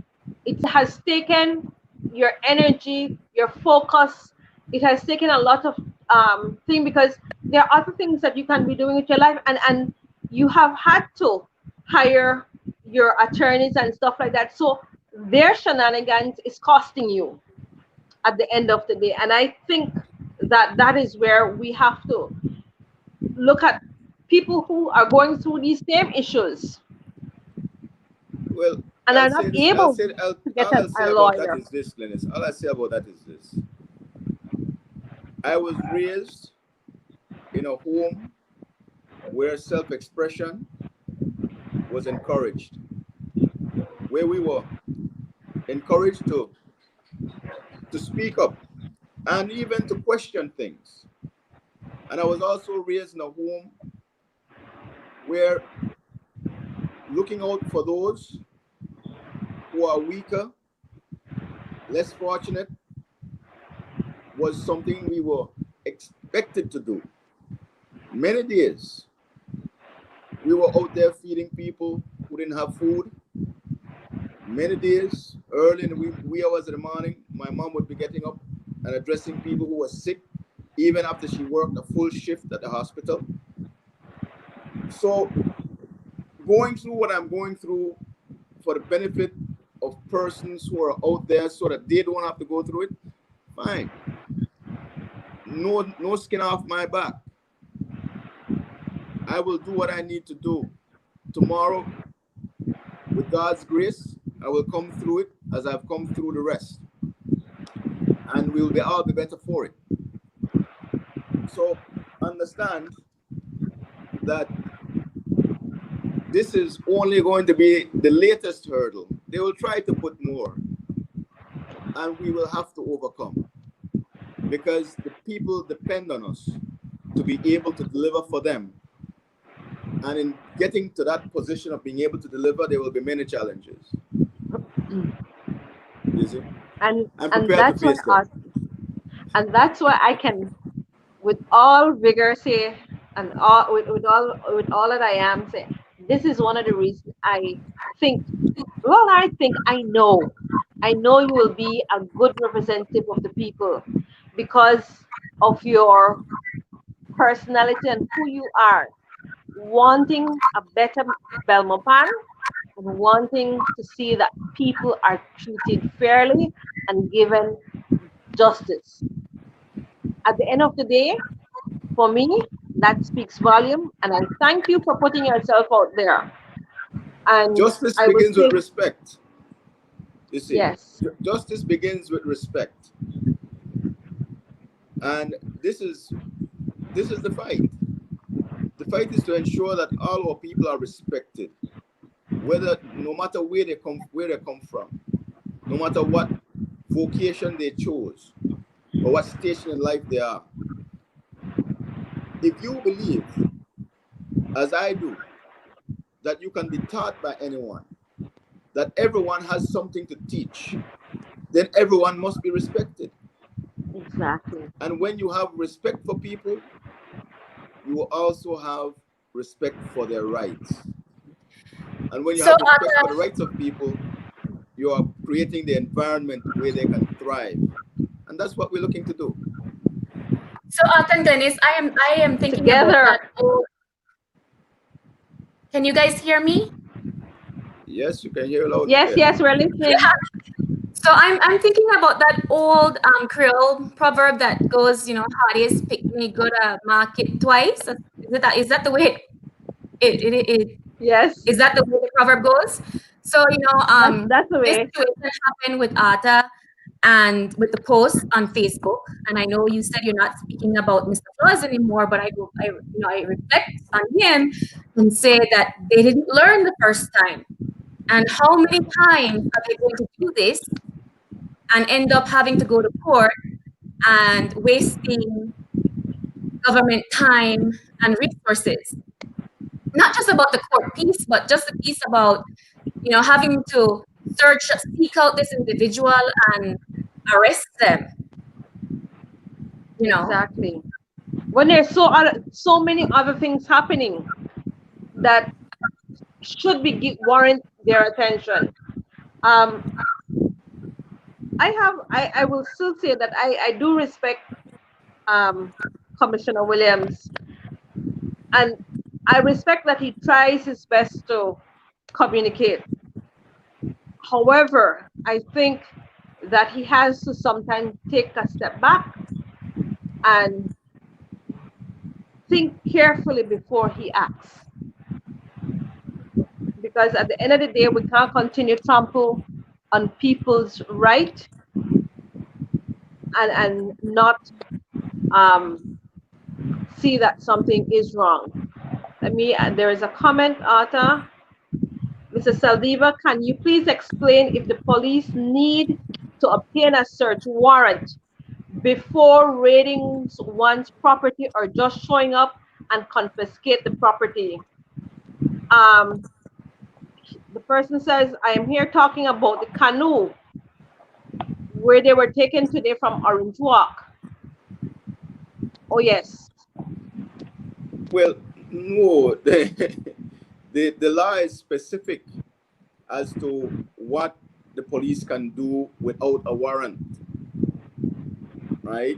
it has taken your energy, your focus. It has taken a lot of thing, because there are other things that you can be doing with your life, and you have had to hire your attorneys and stuff like that. So their shenanigans is costing you at the end of the day. And I think that that is where we have to look at people who are going through these same issues Well, and I'll are not say this. able to get All I'll say a about that lawyer. is this, Glennis. All I say about that is this. I was raised in a home where self-expression was encouraged, where we were encouraged to speak up and even to question things. And I was also raised in a home where looking out for those who are weaker, less fortunate, was something we were expected to do. Many days we were out there feeding people who didn't have food. Many days, early in the wee hours of the morning, my mom would be getting up and addressing people who were sick, even after she worked a full shift at the hospital. So, going through what I'm going through for the benefit of persons who are out there so that they don't have to go through it, fine. No skin off my back. I will do what I need to do. Tomorrow, with God's grace, I will come through it as I've come through the rest. And we'll be all the better for it. So understand that this is only going to be the latest hurdle. They will try to put more, and we will have to overcome, because the people depend on us to be able to deliver for them. And in getting to that position of being able to deliver, there will be many challenges. You see? And I'm and prepared to that's why face them. I can, with all vigor, say, and all with all that I am, say, this is one of the reasons think I know you will be a good representative of the people, because of your personality and who you are, wanting a better Belmopan and wanting to see that people are treated fairly and given justice. At the end of the day, for me, that speaks volume, and I thank you for putting yourself out there. And Justice I will begins with say, respect. You see, yes, justice begins with respect. And this is the fight. The fight is to ensure that all our people are respected, whether no matter where they come from, no matter what vocation they chose or what station in life they are. If you believe, as I do, that you can be taught by anyone, that everyone has something to teach, then everyone must be respected. Exactly. And when you have respect for people, you will also have respect for their rights. And when you So, have respect for the rights of people, you are creating the environment where they can thrive. And that's what we're looking to do. Dennis, I am thinking about that. Together. Can you guys hear me? Yes, you can hear loud and Yes, clear. yes, we're listening. So I'm thinking about that old Creole proverb that goes, hardest pick me go to market twice. Is that the way it Yes, is that the way the proverb goes? So that's the this way. situation happened with Arta and with the post on Facebook. And I know you said you're not speaking about Mr. Flores anymore, but I reflect on him and say that they didn't learn the first time. And how many times are they going to do this and end up having to go to court and wasting government time and resources? Not just about the court piece, but just the piece about, having to seek out this individual and arrest them, you know. Exactly. When there's so many other things happening that should be warrant their attention. Um, I will still say that I do respect um, Commissioner Williams, and I respect that he tries his best to communicate. However, I think that he has to sometimes take a step back and think carefully before he acts. Because at the end of the day, we can't continue to trample on people's right and not see that something is wrong. There is a comment, Arta. Mr. Saldiva, can you please explain if the police need to obtain a search warrant before raiding one's property or just showing up and confiscate the property? Um, the person says, I am here talking about the canoe where they were taken today from Orange Walk. Oh, yes. Well, no, the law is specific as to what the police can do without a warrant, right?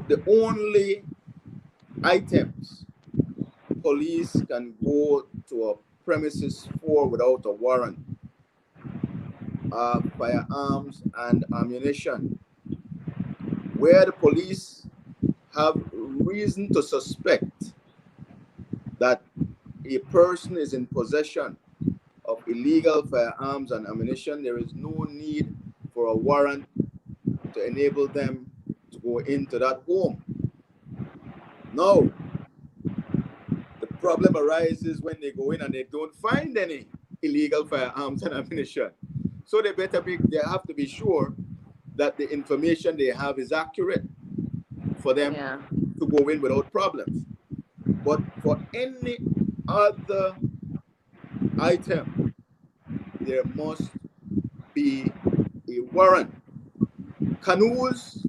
The only items police can go to a premises for without a warrant are firearms and ammunition. Where the police have reason to suspect that a person is in possession of illegal firearms and ammunition, there is no need for a warrant to enable them to go into that home. No. The problem arises when they go in and they don't find any illegal firearms and ammunition. So they have to be sure that the information they have is accurate for them to go in without problems. But for any other item, there must be a warrant. Canoes,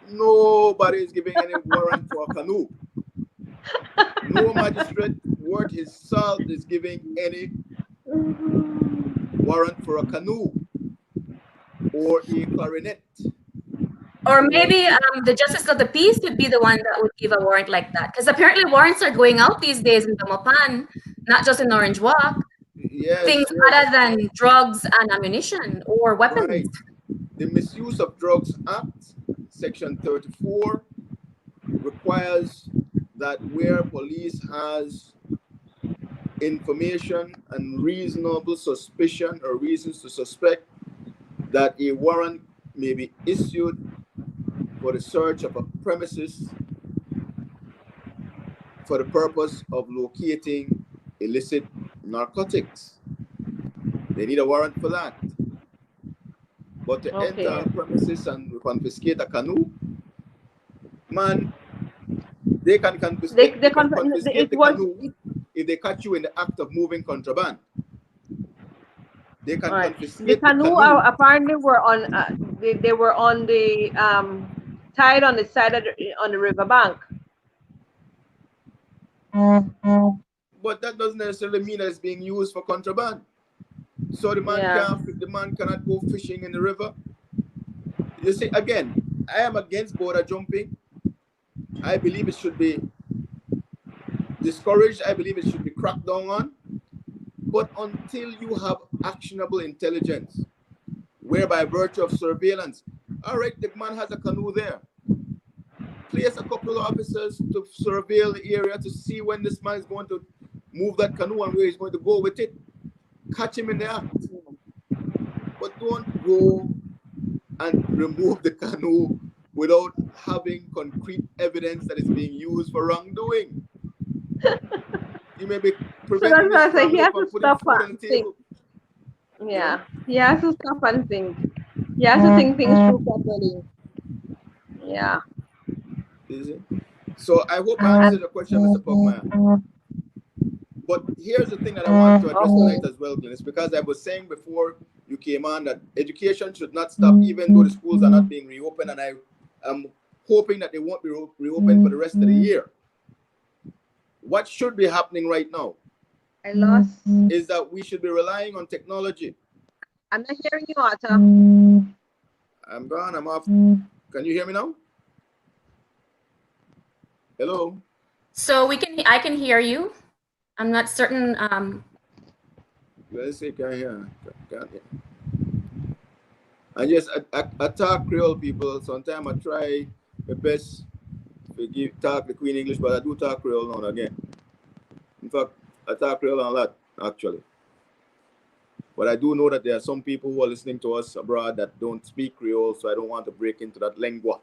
nobody is giving any warrant for a canoe. No magistrate worth his salt is giving any warrant for a canoe or a clarinet. Or maybe the justice of the peace would be the one that would give a warrant like that. Because apparently warrants are going out these days in Belmopan, not just in Orange Walk. Yes, things other than drugs and ammunition or weapons. Right. The Misuse of Drugs Act, Section 34, requires that where police has information and reasonable suspicion or reasons to suspect that a warrant may be issued for the search of a premises for the purpose of locating illicit narcotics. They need a warrant for that. But to enter a premises and confiscate a canoe, man, they can confiscate the canoe if they catch you in the act of moving contraband. they can Right. The confiscate the canoe canoe. apparently were on. They were on the tied on the side of on the riverbank. But that doesn't necessarily mean that it's being used for contraband. So the man Yeah. cannot go fishing in the river. You see, again, I am against border jumping. I believe it should be discouraged. I believe it should be cracked down on. But until you have actionable intelligence, whereby virtue of surveillance, all right, the man has a canoe there. Place a couple of officers to surveil the area to see when this man is going to move that canoe and where he's going to go with it. Catch him in the act. But don't go and remove the canoe without having concrete evidence that it's being used for wrongdoing. You may be So that's preventing why his I say he family has from to putting stop food on and the think. table. Yeah. He has to stop and think. He has to think things through properly. Yeah. Is it? So I hope I answered the question, Mr. Pugmire. But here's the thing that I want to address tonight as well, Glenn. It's because I was saying before you came on that education should not stop even though the schools are not being reopened, and I am hoping that they won't be reopened for the rest of the year. What should be happening right now I lost. is that we should be relying on technology. I'm not hearing you, Otto. I'm gone, I'm off. Can you hear me now? Hello? So I can hear you. I'm not certain. Let's see, can I hear? Can't hear. And yes, I talk Creole, people. Sometimes I try my best to talk the Queen English, but I do talk Creole now and again. In fact, I talk Creole a lot, actually. But I do know that there are some people who are listening to us abroad that don't speak Creole, so I don't want to break into that lingua,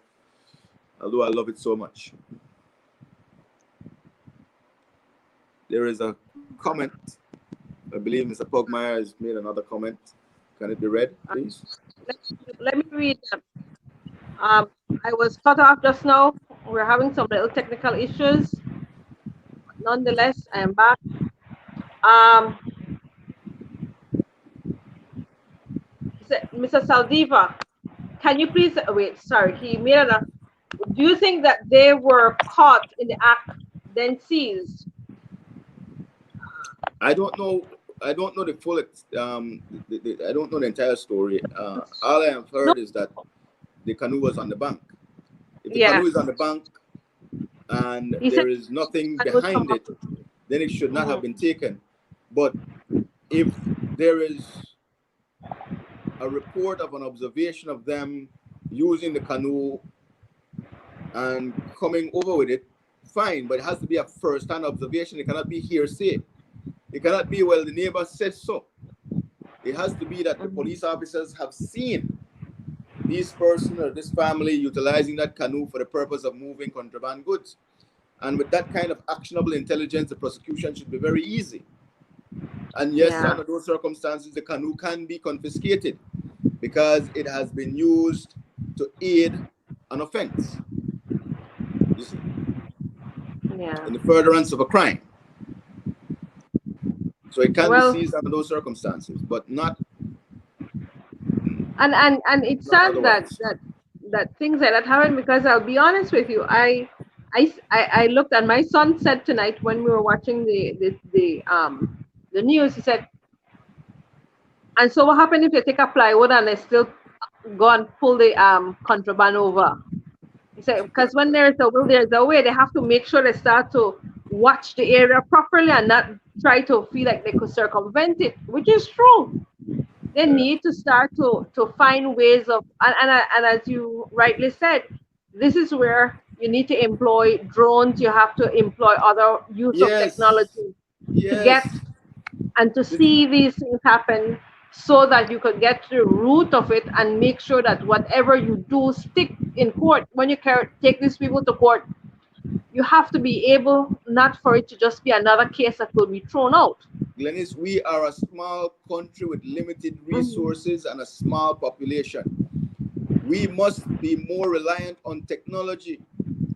although I love it so much. There is a comment. I believe Mr. Pugmire has made another comment. Can it be read, please? Let me read them. I was cut off just now. We're having some little technical issues. Nonetheless, I am back. Mr. Saldiva, can you please wait? Sorry, he made a. Do you think that they were caught in the act, then seized? I don't know. I don't know the full. I don't know the entire story. All I have heard is that the canoe was on the bank. If the canoe is on the bank and there is nothing behind it, then it should not have been taken. But if there is a report of an observation of them using the canoe and coming over with it, fine. But it has to be a first-hand observation. It cannot be hearsay. It cannot be, well, the neighbor says so. It has to be that the police officers have seen this person or this family utilizing that canoe for the purpose of moving contraband goods. And with that kind of actionable intelligence, the prosecution should be very easy. And yes, under those circumstances, the canoe can be confiscated because it has been used to aid an offense. You see? In the furtherance of a crime. So it can be seized under those circumstances, but not. And it's sad that things like that happen, because I'll be honest with you, I looked, and my son said tonight when we were watching the news, he said, and so what happened if they take a plywood and they still go and pull the contraband over? He said, because when there's a will, there's a way. They have to make sure they start to watch the area properly and not try to feel like they could circumvent it, which is true. They need to start to find ways of, and as you rightly said, this is where you need to employ drones. You have to employ other use of technology to get and to see these things happen, so that you could get to the root of it and make sure that whatever you do stick in court. When you take these people to court, you have to be able not for it to just be another case that will be thrown out. Glenys, we are a small country with limited resources and a small population. We must be more reliant on technology.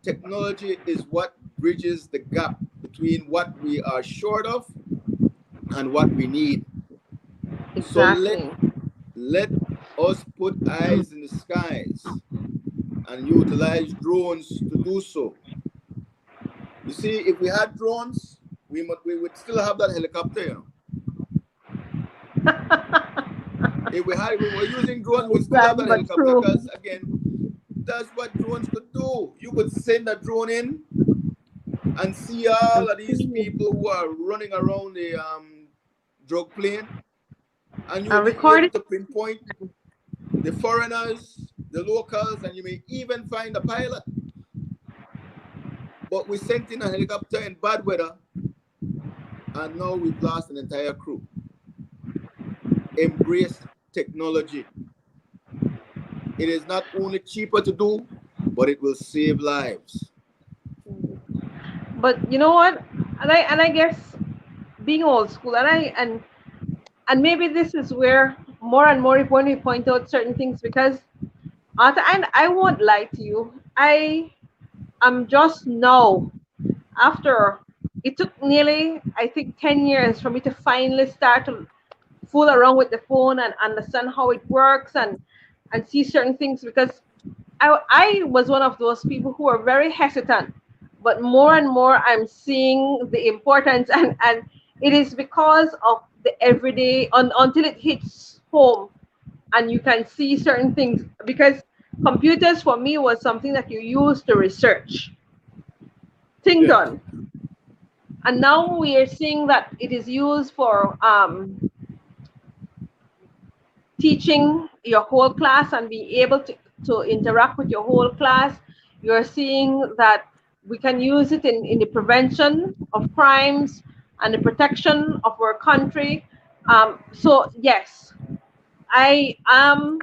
Technology is what bridges the gap between what we are short of and what we need. So Exactly. let us put eyes in the skies and utilize drones to do so. You see, if we had drones, we would still have that helicopter, you know. If we were using drones, we would still have Sad that but helicopter, true. because again, that's what drones could do. You could send a drone in and see And all of these see people who are running around the drug plane, and you will and be record able it. to pinpoint the foreigners, the locals, and you may even find a pilot. But we sent in a helicopter in bad weather, and now we've lost an entire crew. Embrace technology. It is not only cheaper to do, but it will save lives. But you know what? And I guess being old school, and maybe this is where more and more when we point out certain things, because and I won't lie to you, I am just now, after it took nearly, I think, 10 years for me to finally start to fool around with the phone and understand how it works, and see certain things, because I was one of those people who were very hesitant, but more and more I'm seeing the importance, and it is because of the everyday, until it hits home and you can see certain things, because computers for me was something that you use to research thing Yeah, done, and now we are seeing that it is used for teaching your whole class and being able to interact with your whole class. You're seeing that we can use it in the prevention of crimes and the protection of our country. So yes, I am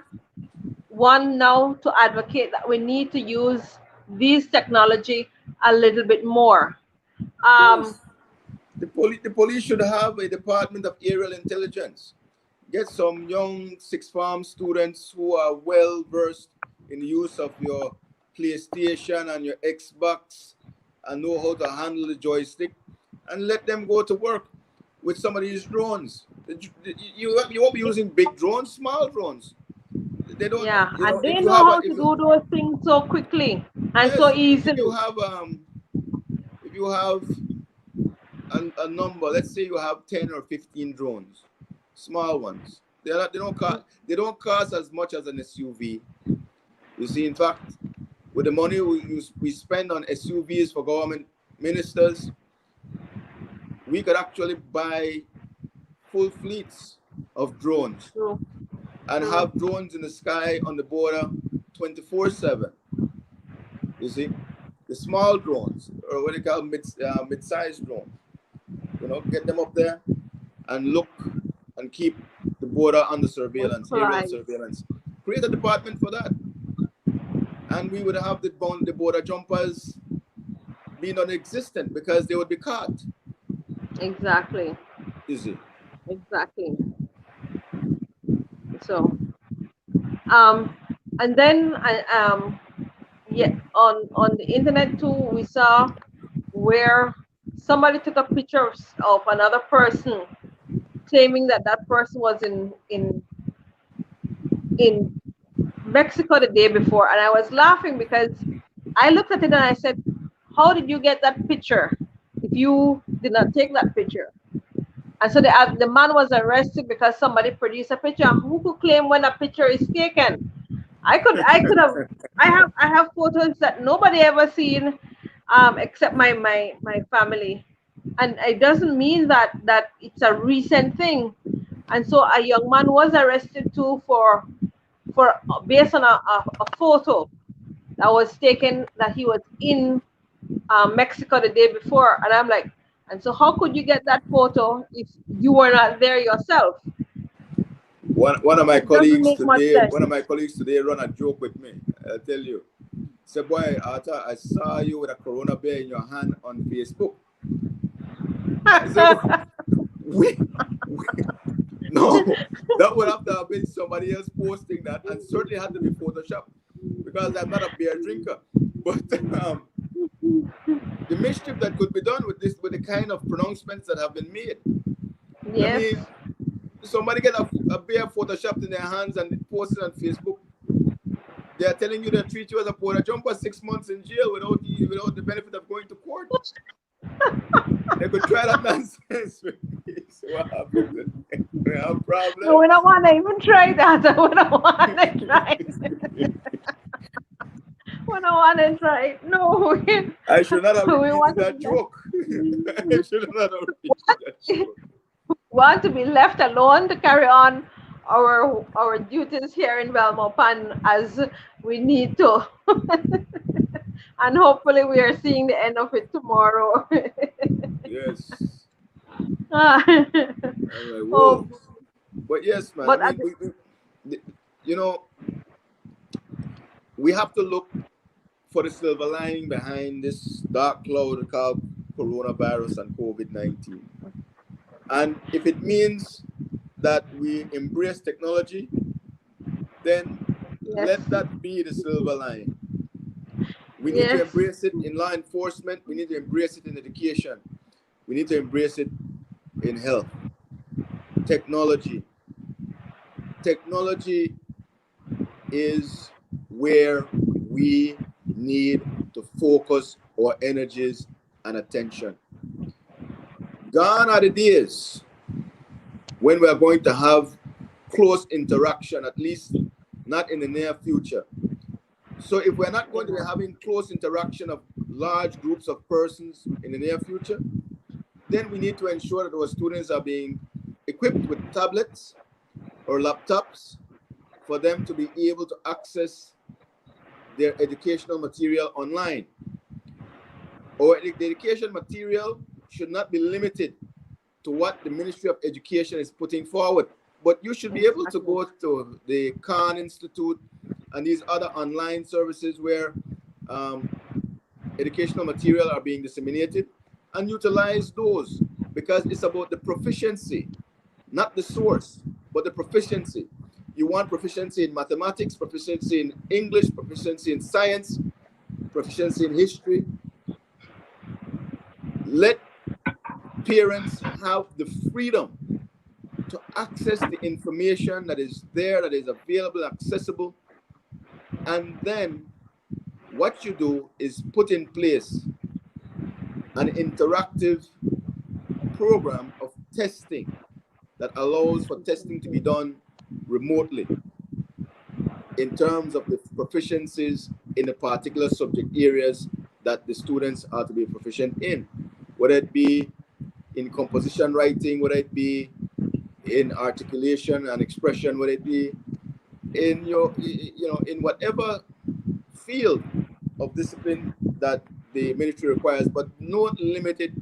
one now to advocate that we need to use this technology a little bit more. Um, yes. The police should have a department of aerial intelligence. Get some young sixth form students who are well versed in the use of your PlayStation and your Xbox and know how to handle the joystick, and let them go to work with some of these drones. You won't be using big drones, small drones. They don't, yeah, you know, and they if you know have a, how to do those things so quickly and so yes, easily. if you have a number, let's say you have 10 or 15 drones, small ones. They don't cost as much as an SUV. You see, in fact, with the money we spend on SUVs for government ministers, we could actually buy full fleets of drones True, and true. have drones in the sky on the border 24/7. You see, the small drones, or what they call mid-sized drones. You know, get them up there and look and keep the border under surveillance, aerial Neutralize. surveillance. Create a department for that, and we would have the border jumpers be non-existent because they would be caught. Exactly, You see, exactly. So, um, and then yeah, on the internet too, we saw where somebody took a picture of another person, claiming that that person was in Mexico the day before, and I was laughing because I looked at it and I said, "How did you get that picture if you did not take that picture?" And so the man was arrested because somebody produced a picture. And who could claim when a picture is taken? I could have I have photos that nobody ever seen, except my family, and it doesn't mean that it's a recent thing. And so a young man was arrested too for based on a photo that was taken that he was in Mexico the day before, and I'm like, and so how could you get that photo if you were not there yourself? one of my It doesn't colleagues make much today, sense. one of my colleagues today run a joke with me. I'll tell you. Say, boy, Arthur, I saw you with a Corona bear in your hand on Facebook. I said, we no, that would have to have been somebody else posting that, and certainly had to be Photoshop, because I'm not a beer drinker. But the mischief that could be done with this, with the kind of pronouncements that have been made. I Yes, mean, somebody get a bear photoshopped in their hands and post it on Facebook, they are telling you they treat you as a porter jumper 6 months in jail without the benefit of going to court. They could try that nonsense. So what happens? We have problems. No, we don't want to even try that. We don't want to try it. We don't want to try it. No. I should not have We repeated that joke. I should not have repeated that joke. Want to be left alone to carry on our duties here in Belmopan as we need to. And hopefully we are seeing the end of it tomorrow. Yes. Ah. Whoa. But yes, man. But I mean, we have to look for the silver lining behind this dark cloud called coronavirus and COVID-19. And if it means that we embrace technology, then let that be the silver line. We need to embrace it in law enforcement. We need to embrace it in education. We need to embrace it in health. Technology. Technology is where we need to focus our energies and attention. Gone are the days when we are going to have close interaction, at least not in the near future. So if we're not going to be having close interaction of large groups of persons in the near future, then we need to ensure that our students are being equipped with tablets or laptops for them to be able to access their educational material online. Our education material should not be limited to what the Ministry of Education is putting forward, but you should be able to go to the Khan Institute and these other online services where educational material are being disseminated, and utilize those, because it's about the proficiency, not the source, but the proficiency. You want proficiency in mathematics, proficiency in English, proficiency in science, proficiency in history. Let parents have the freedom to access the information that is there, that is available, accessible. And then what you do is put in place an interactive program of testing that allows for testing to be done remotely in terms of the proficiencies in the particular subject areas that the students are to be proficient in, whether it be in composition writing, whether it be in articulation and expression, whether it be in in whatever field of discipline that the ministry requires, but not limited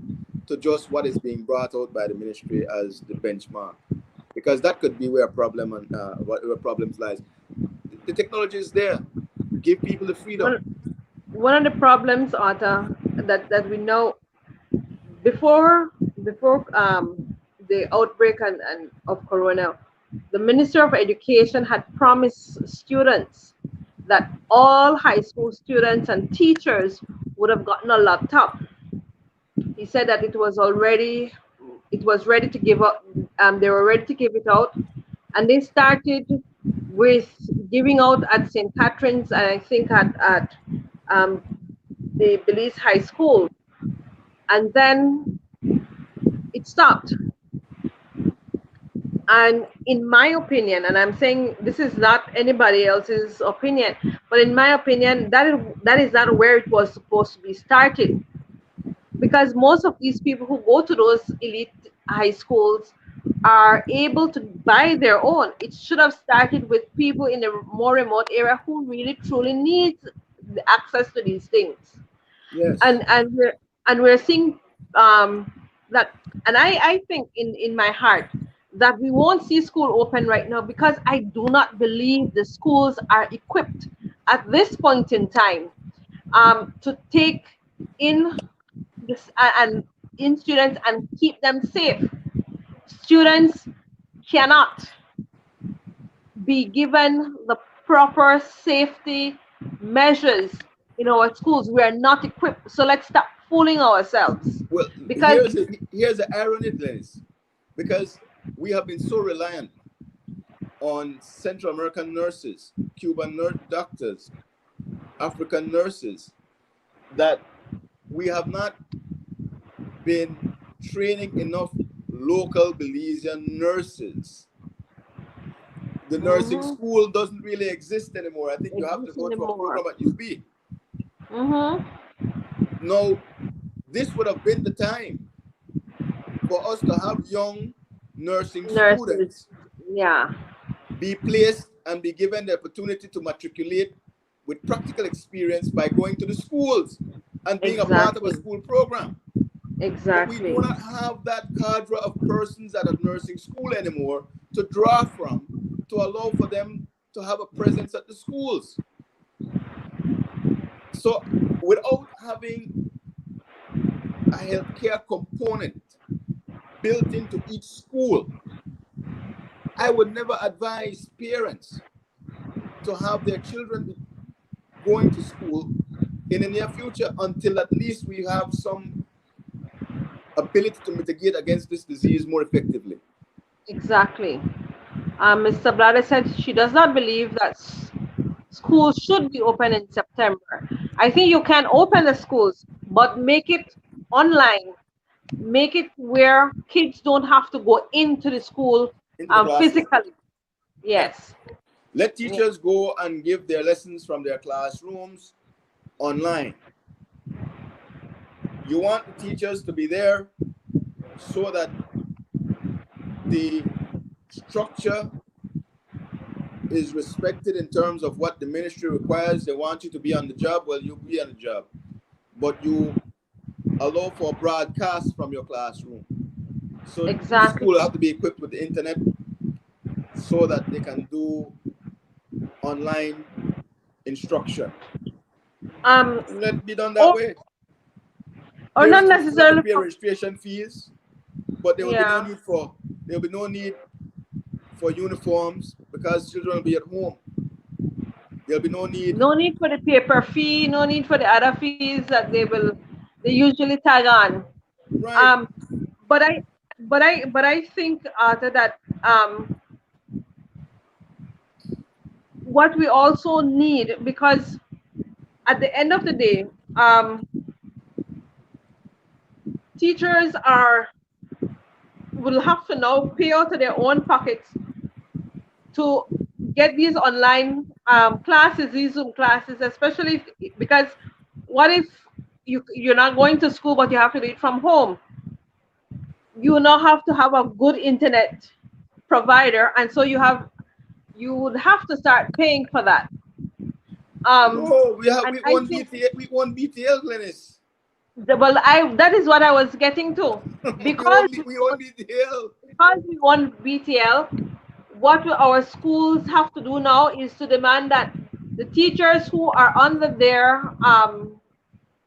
to just what is being brought out by the ministry as the benchmark, because that could be where a problem and where problems lies. The technology is there. Give people the freedom. One of the problems, Arthur, that we know before the outbreak and of corona, the Minister of Education had promised students that all high school students and teachers would have gotten a laptop. He said that it was ready to give up. They were ready to give it out, and they started with giving out at St. Catherine's, and I think at the Belize High School, and then it stopped. And in my opinion, and I'm saying this is not anybody else's opinion, but in my opinion, that is not where it was supposed to be started. Because most of these people who go to those elite high schools are able to buy their own. It should have started with people in a more remote area who really truly need the access to these things. Yes. And we're seeing that, and I think in my heart that we won't see school open right now, because I do not believe the schools are equipped at this point in time to take in this and in students and keep them safe. Students cannot be given the proper safety measures in our schools. We are not equipped, so let's stop fooling ourselves. Well, because here's the irony, Dennis, because we have been so reliant on Central American nurses, Cuban doctors, African nurses, that we have not been training enough local Belizean nurses. The nursing school doesn't really exist anymore. I think you have to go to a program at UB. Now, this would have been the time for us to have young nursing students be placed and be given the opportunity to matriculate with practical experience by going to the schools and being a part of a school program. But we do not have that cadre of persons at a nursing school anymore to draw from, to allow for them to have a presence at the schools. So without having a healthcare component built into each school, I would never advise parents to have their children going to school in the near future until at least we have some ability to mitigate against this disease more effectively. Exactly. Mr. Blatter said she does not believe that schools should be open in September. I think you can open the schools, but make it online. Make it where kids don't have to go into the school physically. Yes. Let teachers go and give their lessons from their classrooms online. You want the teachers to be there so that the structure is respected in terms of what the ministry requires. They want you to be on the job, well, you'll be on the job. But you allow for broadcast from your classroom. So the school have to be equipped with the internet so that they can do online instruction. Let it be done that way. Or not necessarily pay registration fees, but there will be no need for uniforms because children will be at home. There'll be no need for the paper fee, no need for the other fees that they usually tag on. Right. But I think, Arthur, that what we also need, because at the end of the day, teachers will have to now pay out of their own pockets to get these online classes, these Zoom classes, especially because what if you're not going to school but you have to do it from home? You now have to have a good internet provider, and so you would have to start paying for that. No, we want BTL, Glennis. Well, that is what I was getting to. Because we want BTL. Because we want BTL, what our schools have to do now is to demand that the teachers who are under their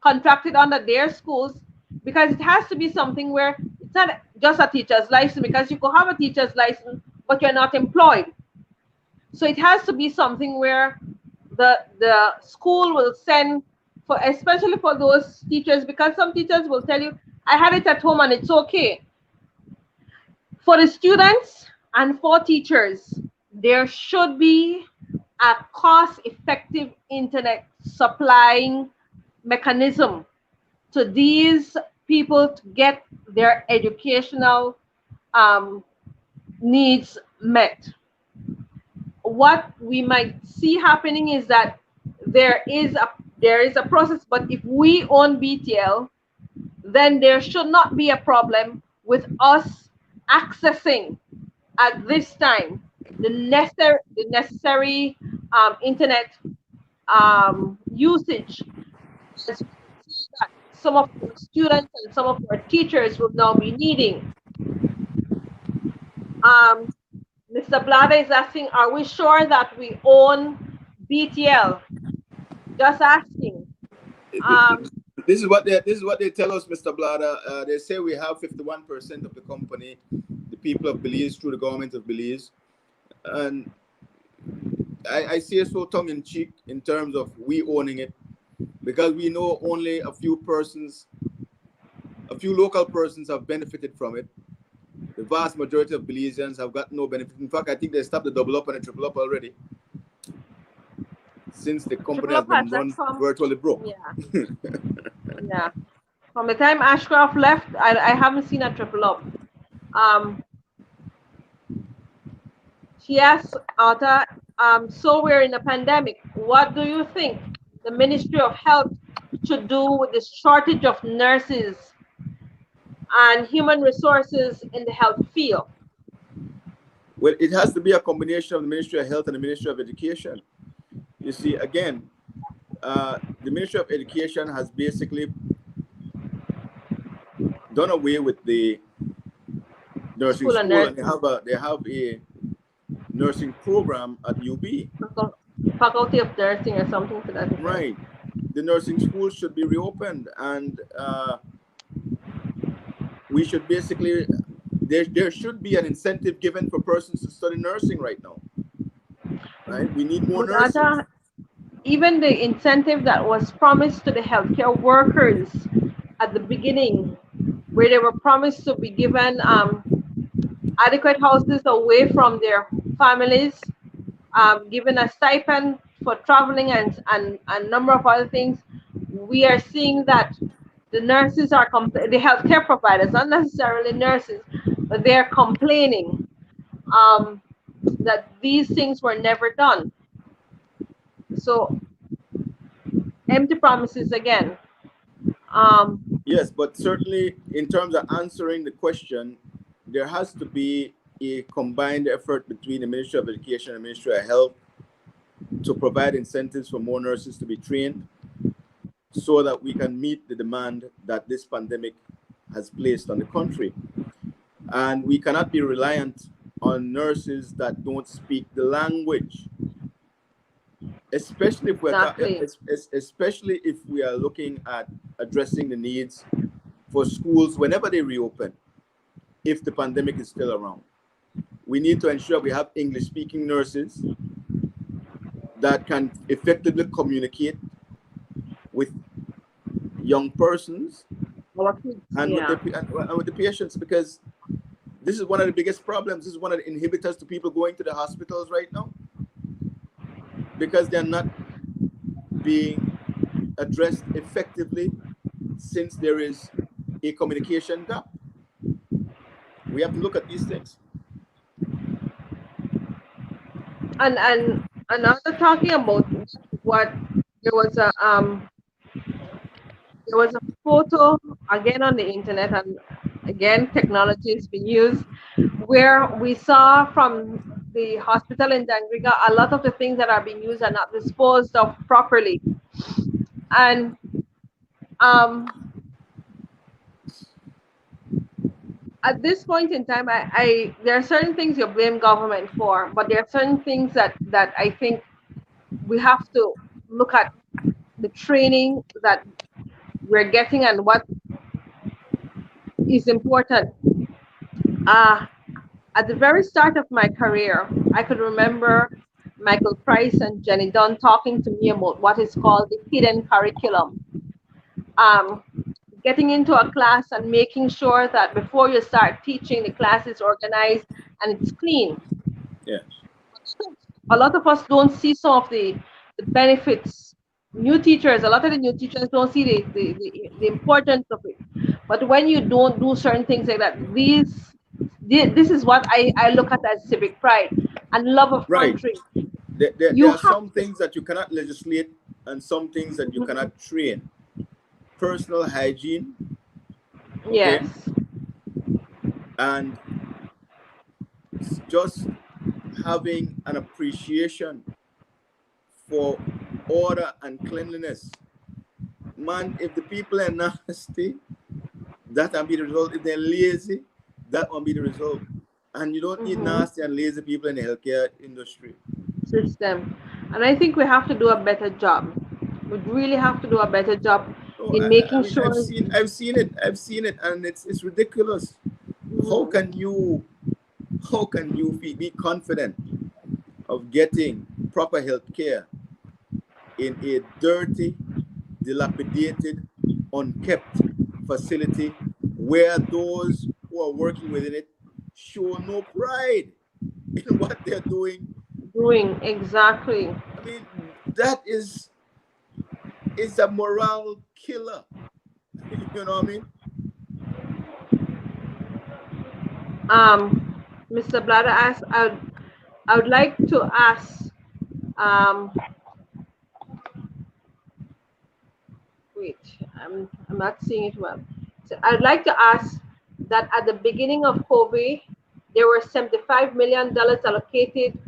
contracted under their schools, because it has to be something where it's not just a teacher's license, because you could have a teacher's license but you're not employed. So it has to be something where the school will send for, especially for those teachers, because some teachers will tell you, I had it at home and it's okay. For the students and for teachers, there should be a cost-effective internet supplying mechanism to these people to get their educational needs met. What we might see happening is that there is a process, but if we own BTL, then there should not be a problem with us accessing at this time the necessary internet usage. As we see that some of our students and some of our teachers will now be needing. Mr. Blatter is asking, are we sure that we own BTL? Just asking. This is what they tell us, Mr. Blatter. They say we have 51% of the company, the people of Belize, through the government of Belize, and I say so tongue in cheek in terms of we owning it, because we know only a few local persons have benefited from it. The vast majority of Belizeans have got no benefit. In fact, I think they stopped the double up and the triple up already, since the company Triple has Up has been left run from, virtually broke. yeah, yeah. From the time Ashcroft left, I haven't seen a Triple Up. She asked Arthur, so we're in a pandemic. What do you think the Ministry of Health should do with the shortage of nurses and human resources in the health field? Well, it has to be a combination of the Ministry of Health and the Ministry of Education. You see, again, the Ministry of Education has basically done away with the nursing School and school, and nursing. they have a nursing program at UB. Faculty of Nursing or something to that effect. Right. The nursing schools should be reopened, and we should basically, there should be an incentive given for persons to study nursing right now. Right? We need more nurses. Even the incentive that was promised to the healthcare workers at the beginning, where they were promised to be given adequate houses away from their families, given a stipend for traveling and a number of other things, we are seeing that the nurses are the healthcare providers, not necessarily nurses, but they're complaining that these things were never done. So empty promises again. Yes, but certainly in terms of answering the question, there has to be a combined effort between the Ministry of Education and the Ministry of Health to provide incentives for more nurses to be trained, so that we can meet the demand that this pandemic has placed on the country. And we cannot be reliant on nurses that don't speak the language, especially if Exactly. especially if we are looking at addressing the needs for schools whenever they reopen, if the pandemic is still around. We need to ensure we have English-speaking nurses that can effectively communicate with young persons and, Yeah. with the patients, because this is one of the biggest problems. This is one of the inhibitors to people going to the hospitals right now, because they're not being addressed effectively, since there is a communication gap. We have to look at these things. And after talking about what, there was a photo again on the internet, and again technology is being used, where we saw from the hospital in Dangriga a lot of the things that are being used are not disposed of properly. And at this point in time, there are certain things you blame government for, but there are certain things that I think we have to look at the training that we're getting and what is important. At the very start of my career, I could remember Michael Price and Jenny Dunn talking to me about what is called the hidden curriculum. Getting into a class and making sure that before you start teaching, the class is organized and it's clean. Yes. A lot of us don't see some of the benefits. A lot of the new teachers don't see the importance of it. But when you don't do certain things like that, this is what I look at as civic pride and love of country. There are some things that you cannot legislate and some things that you cannot train. Personal hygiene. Okay? Yes. And just having an appreciation for order and cleanliness. Man, if the people are nasty, that will be the result. If they're lazy, that will be the result. And you don't need nasty and lazy people in the healthcare industry. System. And I think we have to do a better job. We really have to do a better job in making sure. I've seen it, and it's ridiculous. How can you be confident of getting proper health care in a dirty, dilapidated, unkept facility where those who are working within it show no pride in what they're doing. Doing exactly. I mean, that is a morale killer. You know what I mean? Mr. Blatter asked, I would like to ask, um, wait, I'm not seeing it well. So I'd like to ask that at the beginning of COVID, there were $75 million allocated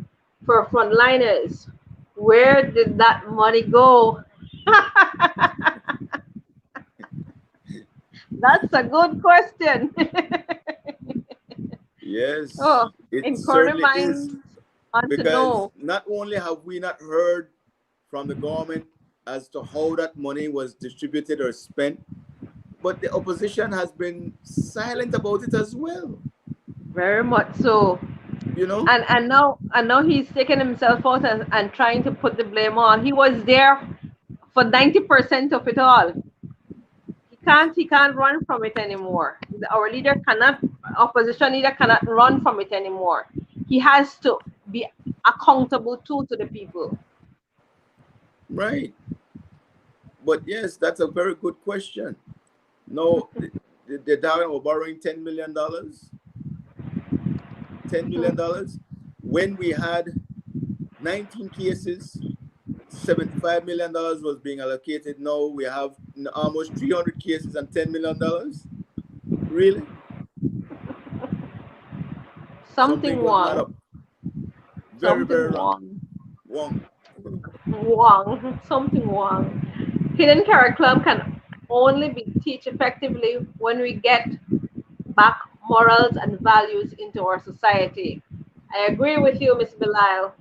for frontliners. Where did that money go? That's a good question. Yes, Oh, it inquiry certainly is. minds want to Because know. not only have we not heard from the government as to how that money was distributed or spent, but the opposition has been silent about it as well. Very much so. You know? And now he's taking himself out and trying to put the blame on. He was there for 90% of it all. He can't run from it anymore. Our leader cannot, opposition leader cannot run from it anymore. He has to be accountable too to the people. Right. But yes, that's a very good question. No, the Darwin were borrowing $10 million. $10 million when we had 19 cases. $75 million was being allocated. Now we have almost 300 cases and $10 million. Really? Something Something don't add wrong. up. Very, Something very wrong. wrong. Wrong. Wrong. Something wrong. Hidden curriculum can only be teach effectively when we get back morals and values into our society. I agree with you, Miss Belial.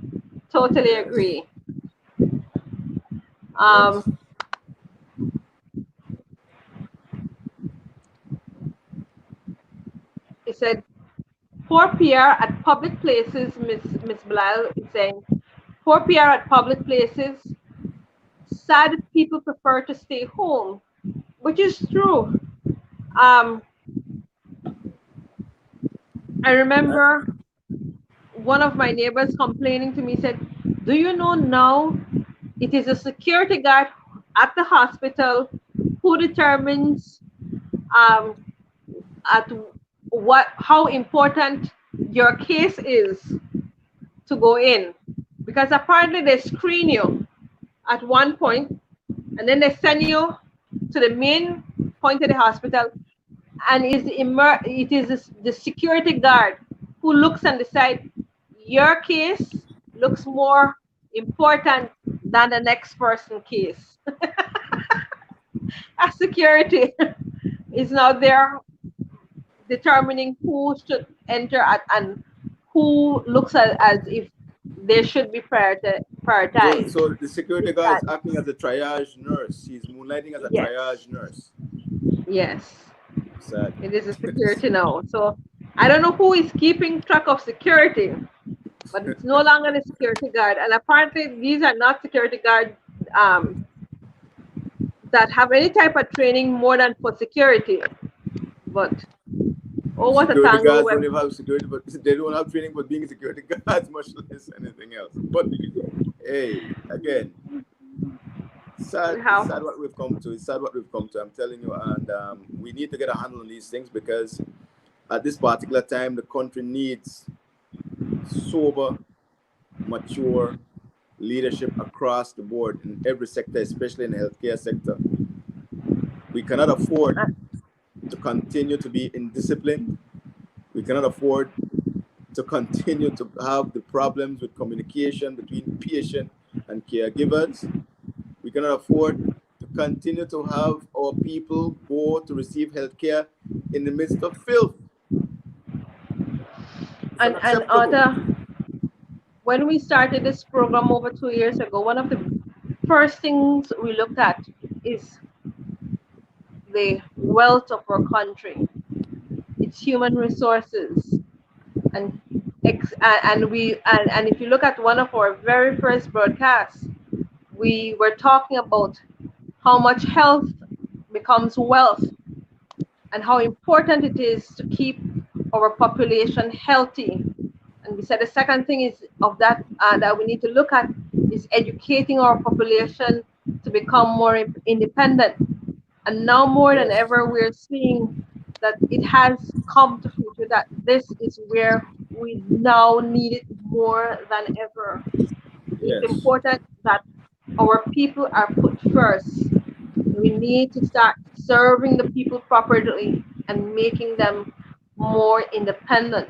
Totally Yes. agree. Yes. Um, he said, poor PR at public places, Miss Belial is saying, poor PR at public places, sad people prefer to stay home, which is true. Um, I remember one of my neighbors complaining to me, said, do you know now it is a security guard at the hospital who determines um, at how important your case is to go in, because apparently they screen you at one point and then they send you to the main point of the hospital, and it is the security guard who looks and decides your case looks more important than the next person case. A security is now there determining who should enter at, and who looks at as if they should be So, prioritized. so the security It's guard sad. is acting as a triage nurse. He's moonlighting as a Yes, triage nurse. yes, Sad. it is a security now. So I don't know who is keeping track of security, but it's no longer the security guard. And apparently, these are not security guards um, that have any type of training more than for security. But oh, what a Security tangle! guards don't even have security, but they don't have training for being security guards, much less anything else. But hey, again, sad. We It's have. sad what we've come to. It's sad what we've come to. I'm telling you, and we need to get a handle on these things because at this particular time, the country needs sober, mature leadership across the board in every sector, especially in the healthcare sector. We cannot afford to continue to be indisciplined. We cannot afford to continue to have the problems with communication between patient and caregivers. We cannot afford to continue to have our people go to receive healthcare in the midst of filth. It's And unacceptable. other, when we started this program over 2 years ago, one of the first things we looked at is the wealth of our country, its human resources, and and if you look at one of our very first broadcasts, we were talking about how much health becomes wealth and how important it is to keep our population healthy. And we said the second thing is of that that we need to look at is educating our population to become more independent. And now more than Yes. ever, we're seeing that it has come to future that this is where we now need it more than ever. It's Yes. important that our people are put first. We need to start serving the people properly and making them more independent.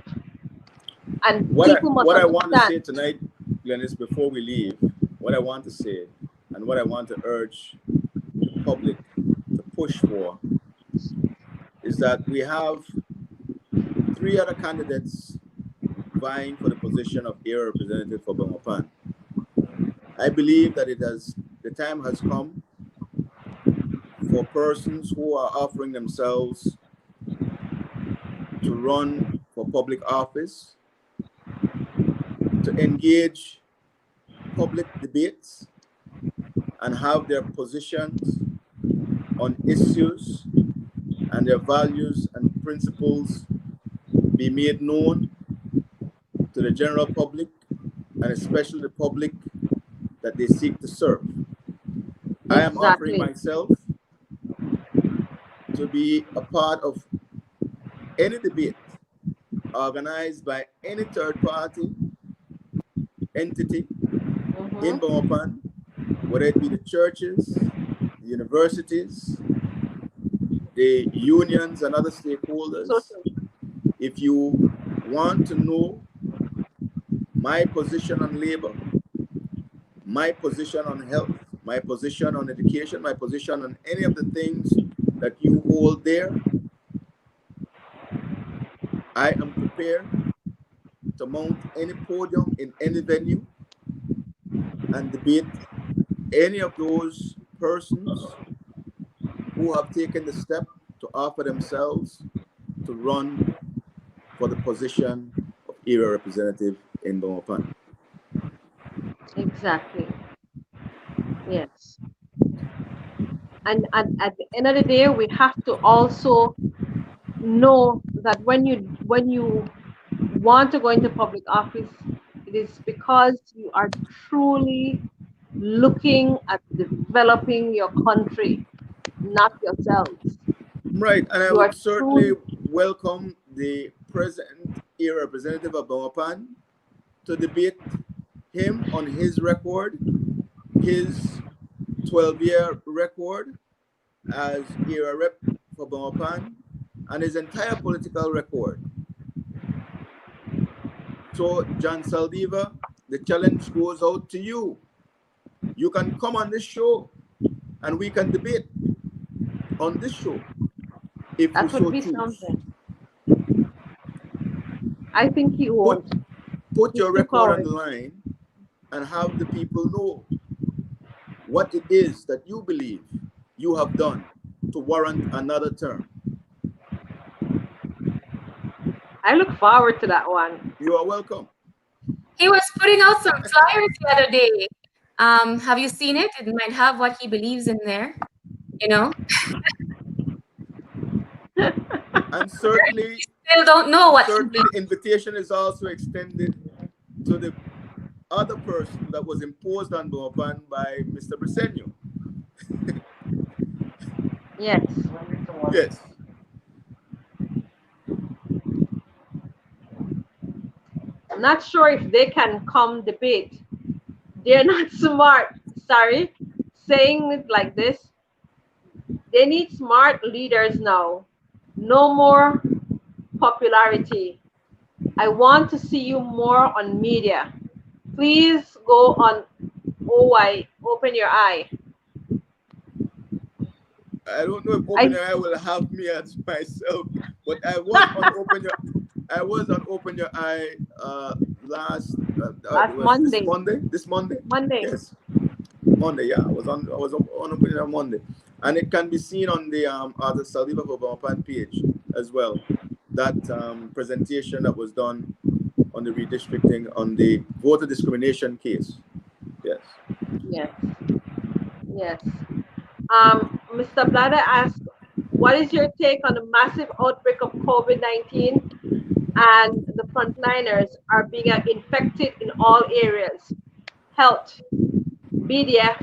And people must What I want to understand. say tonight, Glennis, before we leave, what I want to say and what I want to urge the public to push for is that we have three other candidates vying for the position of area representative for Belmopan. I believe that the time has come for persons who are offering themselves to run for public office to engage public debates and have their positions on issues and their values and principles be made known to the general public and especially the public that they seek to serve. I am offering Exactly. myself to be a part of any debate organized by any third party entity in Mm-hmm. Belmopan, whether it be the churches, the universities, the unions, and other So stakeholders. If you want to know my position on labor, my position on health, my position on education, my position on any of the things that you hold there, I am prepared to mount any podium in any venue and debate any of those persons who have taken the step to offer themselves to run for the position of area representative in Belmopan. exactly. Yes. And at the end of the day, we have to also know that when you want to go into public office, it is because you are truly looking at developing your country, not yourselves. Right, and I You are would certainly truly welcome the present area representative of Belmopan to debate him on his record, his 12-year record as area rep for Belmopan, and his entire political record. So, John Saldiva, the challenge goes out to you. You can come on this show and we can debate on this show if you that would so be choose. something. I think he Put, won't. put He's your too record on the cowardly. line and have the people know what it is that you believe you have done to warrant another term. I look forward to that one. You are welcome. He was putting out some flyers the other day. Have you seen it? It might have what he believes in there, you know? And certainly, Still don't know what he certainly the invitation is also extended to the other person that was imposed on Belmopan by Mr. Briseño. Yes. Yes. I'm not sure if they can come debate. They're not smart. Sorry, saying it like this. They need smart leaders now. No more popularity. I want to see you more on media. Please go on OY, open your eye. I don't know if Open I Your Eye will have me as myself, but I was on Open Your Eye last last was this Monday. Monday? This Monday? Monday. Yes, Monday. Yeah, I was on Open Your Eye Monday, and it can be seen on the Saldiva for Belmopan page as well. That presentation that was done on the redistricting on the voter discrimination case. Yes. Yes. Yes. Mr. Blatter asked, what is your take on the massive outbreak of COVID-19 and the frontliners are being infected in all areas: health, BDF,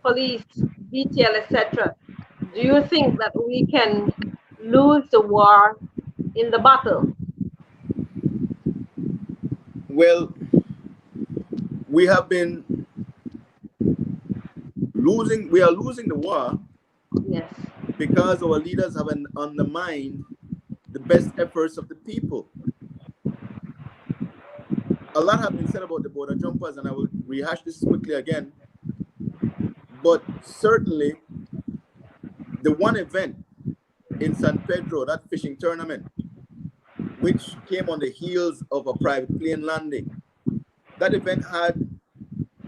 police, BTL, etc. Do you think that we can lose the war in the battle? Well, we have been we are losing the war Yes. because our leaders have undermined the best efforts of the people. A lot have been said about the border jumpers, and I will rehash this quickly again. But certainly, the one event in San Pedro, that fishing tournament, which came on the heels of a private plane landing, that event had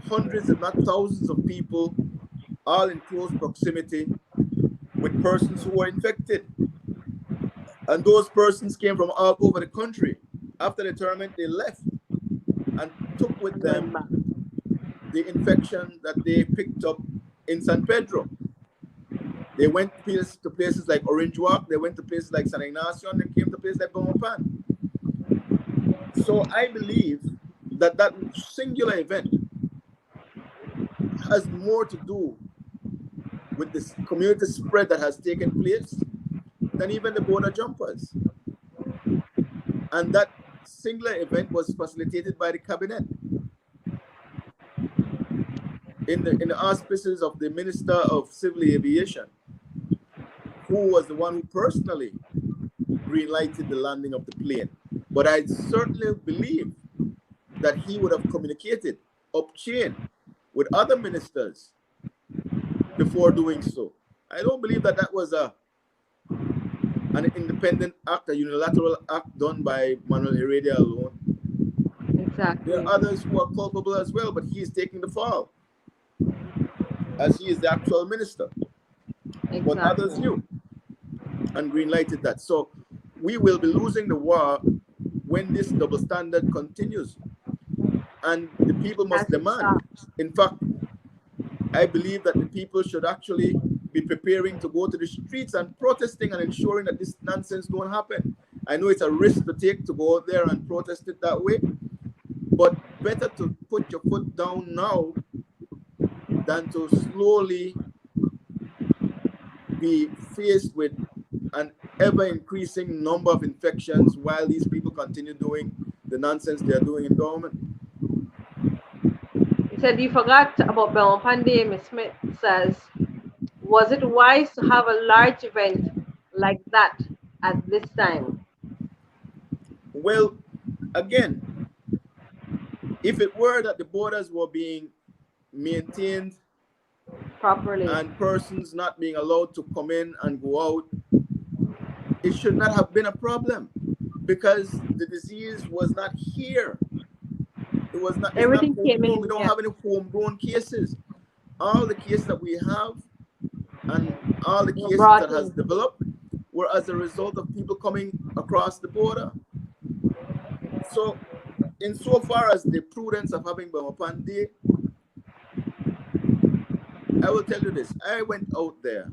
hundreds, if not thousands, of people all in close proximity with persons who were infected. And those persons came from all over the country. After the tournament, they left and took with them the infection that they picked up in San Pedro. They went to places like Orange Walk, they went to places like San Ignacio, and they came to places like Belmopan. So I believe that that singular event has more to do with this community spread that has taken place than even the border jumpers. And that singular event was facilitated by the cabinet in the auspices of the Minister of Civil Aviation, who was the one who personally green-lighted the landing of the plane. But I certainly believe that he would have communicated up-chain with other ministers before doing so. I don't believe that that was an independent act, a unilateral act done by Manuel Heredia alone. Exactly. There are others who are culpable as well, but he is taking the fall, as he is the actual minister. Exactly. But others knew and green-lighted that. So we will be losing the war when this double standard continues. And the people must demand. In fact, I believe that the people should actually be preparing to go to the streets and protesting and ensuring that this nonsense don't happen. I know it's a risk to take to go out there and protest it that way, but better to put your foot down now than to slowly be faced with an ever-increasing number of infections while these people continue doing the nonsense they are doing in government. He said you forgot about Belmopan Day. Ms. Smith says, was it wise to have a large event like that at this time? Well, again, if it were that the borders were being maintained Properly and persons not being allowed to come in and go out, it should not have been a problem because the disease was not here. It was not. Everything not came in. We don't have any homegrown cases. All the cases that we have and all the cases that has developed were as a result of people coming across the border. So, insofar as the prudence of having Belmopan Day, I will tell you this. I went out there.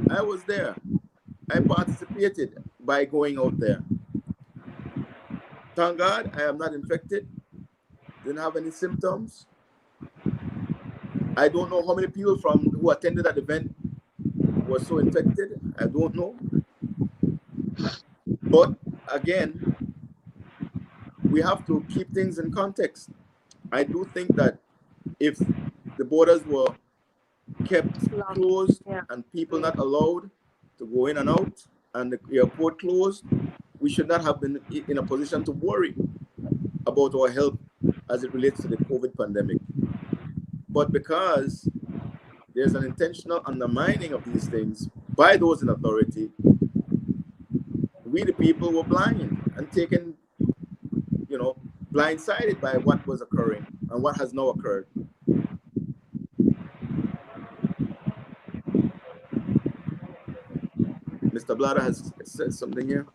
I was there. I participated by going out there. Thank God I am not infected. Didn't have any symptoms. I don't know how many people who attended that event were so infected. I don't know. But again, we have to keep things in context. I do think that if the borders were kept closed and people not allowed to go in and out and the airport closed, we should not have been in a position to worry about our health as it relates to the COVID pandemic. But because there's an intentional undermining of these things by those in authority, we the people were blind and taken, blindsided by what was occurring and what has now occurred. Mr. Blatter has said something here.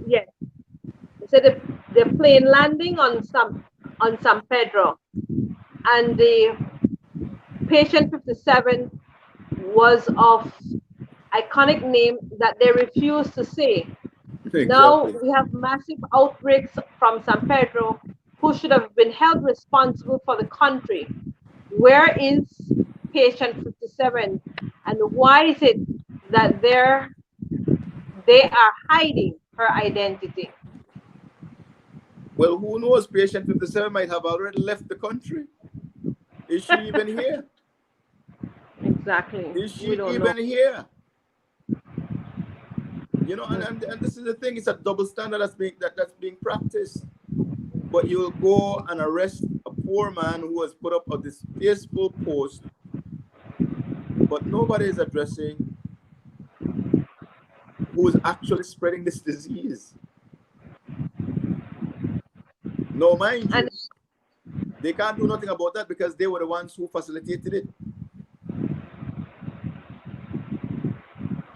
Yes. So the plane landing on San Pedro, and the patient 57 was of iconic name that they refused to say. Now Exactly. we have massive outbreaks from San Pedro, who should have been held responsible for the country. Where is patient 57? And why is it that they are hiding her identity? Well, who knows? Patient 57 might have already left the country. Is she even here? Exactly. Is We she don't know. even here? You know, and this is the thing, it's a double standard that's being practiced. But you'll go and arrest a poor man who has put up a distasteful post, but nobody is addressing who is actually spreading this disease. No, mind And you, they can't do nothing about that because they were the ones who facilitated it.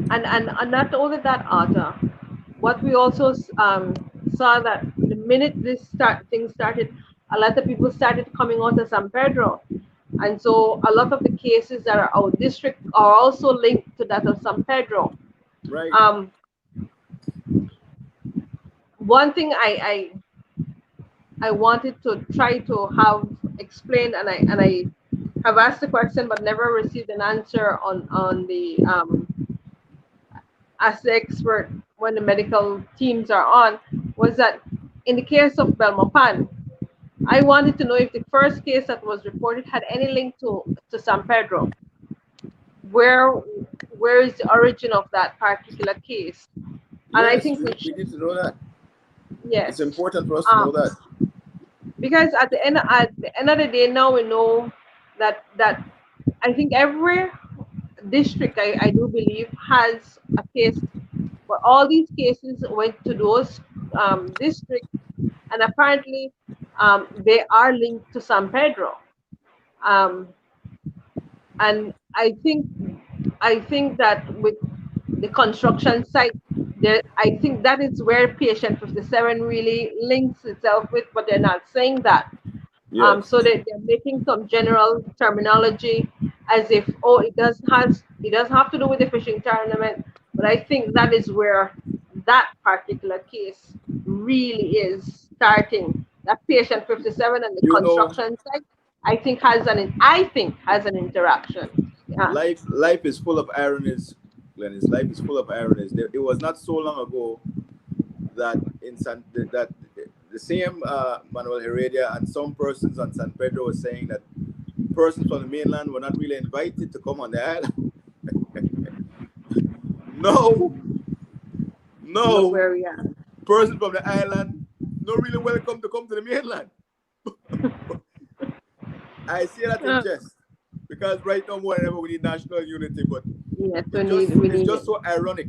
and not only that, Arthur, what we also saw that the minute thing started, a lot of people started coming out of San Pedro, and so a lot of the cases that are out district are also linked to that of San Pedro. Right. Um, One thing I wanted to try to have explained, and I have asked the question but never received an answer on the as the expert when the medical teams are on, was that in the case of Belmopan, I wanted to know if the first case that was reported had any link to San Pedro. Where where is the origin of that particular case? And I Yes, think we we should, need to know that. It's yes. important for us to know Um, that. because at the end of the day, now we know that I think every district, I do believe, has a case, but all these cases went to those districts, and apparently they are linked to San Pedro. Um, and I think that with the construction site, there, I think that is where patient 57 really links itself with, but they're not saying that. Yes. So they're making some general terminology as if, oh, it doesn't have to do with the fishing tournament, but I think that is where that particular case really is starting. That patient 57 and the You know, construction site, I think has an interaction. Yeah. life is full of ironies, Glennis. Life is full of ironies. It was not so long ago that that the same Manuel Heredia and some persons on San Pedro were saying that persons from the mainland were not really invited to come on the island. No, Look no, where we are. persons from the island not really welcome to come to the mainland. I say that in Uh, jest because right now more than ever we need national unity, but yes, we it's just need we it's need it. just so ironic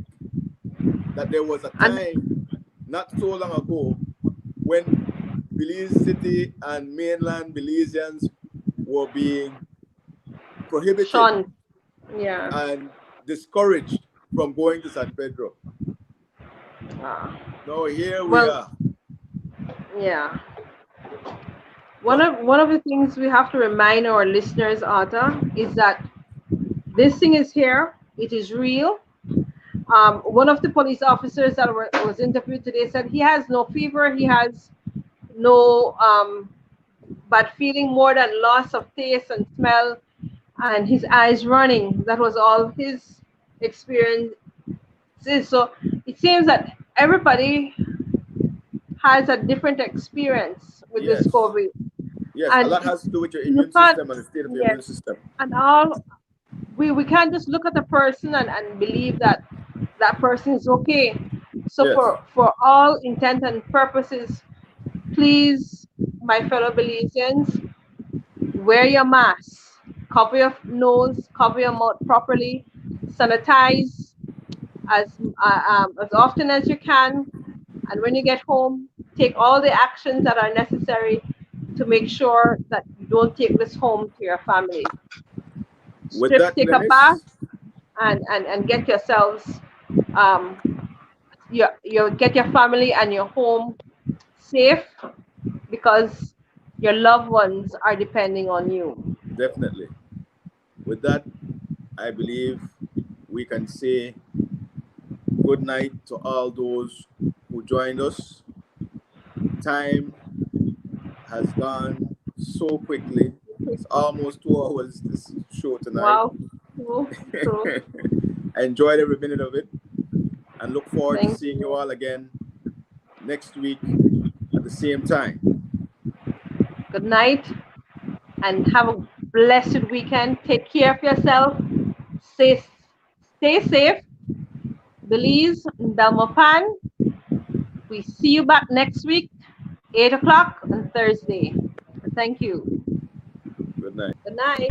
that there was a And time not so long ago when Belize City and mainland Belizeans were being prohibited Sean, yeah. and discouraged from going to San Pedro. Uh, Now here we well, are. yeah. One But of one of the things we have to remind our listeners, Arthur, is that this thing is here. It is real. One of the police officers that was interviewed today said he has no fever. He has no bad feeling more than loss of taste and smell, and his eyes running. That was all his experience is. So it seems that everybody has a different experience with this yes, COVID, yes, a and lot has to do with your you immune can't. system and the state of your Yes, immune system. and all we can't just look at the person and believe that that person is okay. So Yes. for all intent and purposes, please, my fellow Belizeans, wear your mask, cover your nose, cover your mouth properly, sanitize as often as you can, and when you get home, take all the actions that are necessary to make sure that you don't take this home to your family. With that, Take a bath Glennis, and get yourselves um, your get your family and your home safe, because your loved ones are depending on you. definitely. With that, I believe we can say good night to all those who joined us. Time has gone so quickly. It's almost 2 hours this show tonight. Wow. True. I enjoyed every minute of it and look forward to Thank seeing you all again next week at the same time. Good night and have a blessed weekend. Take care of yourself. Stay safe. Belize in Belmopan. We see you back next week, 8 o'clock on Thursday. Thank you. Good night. Good night.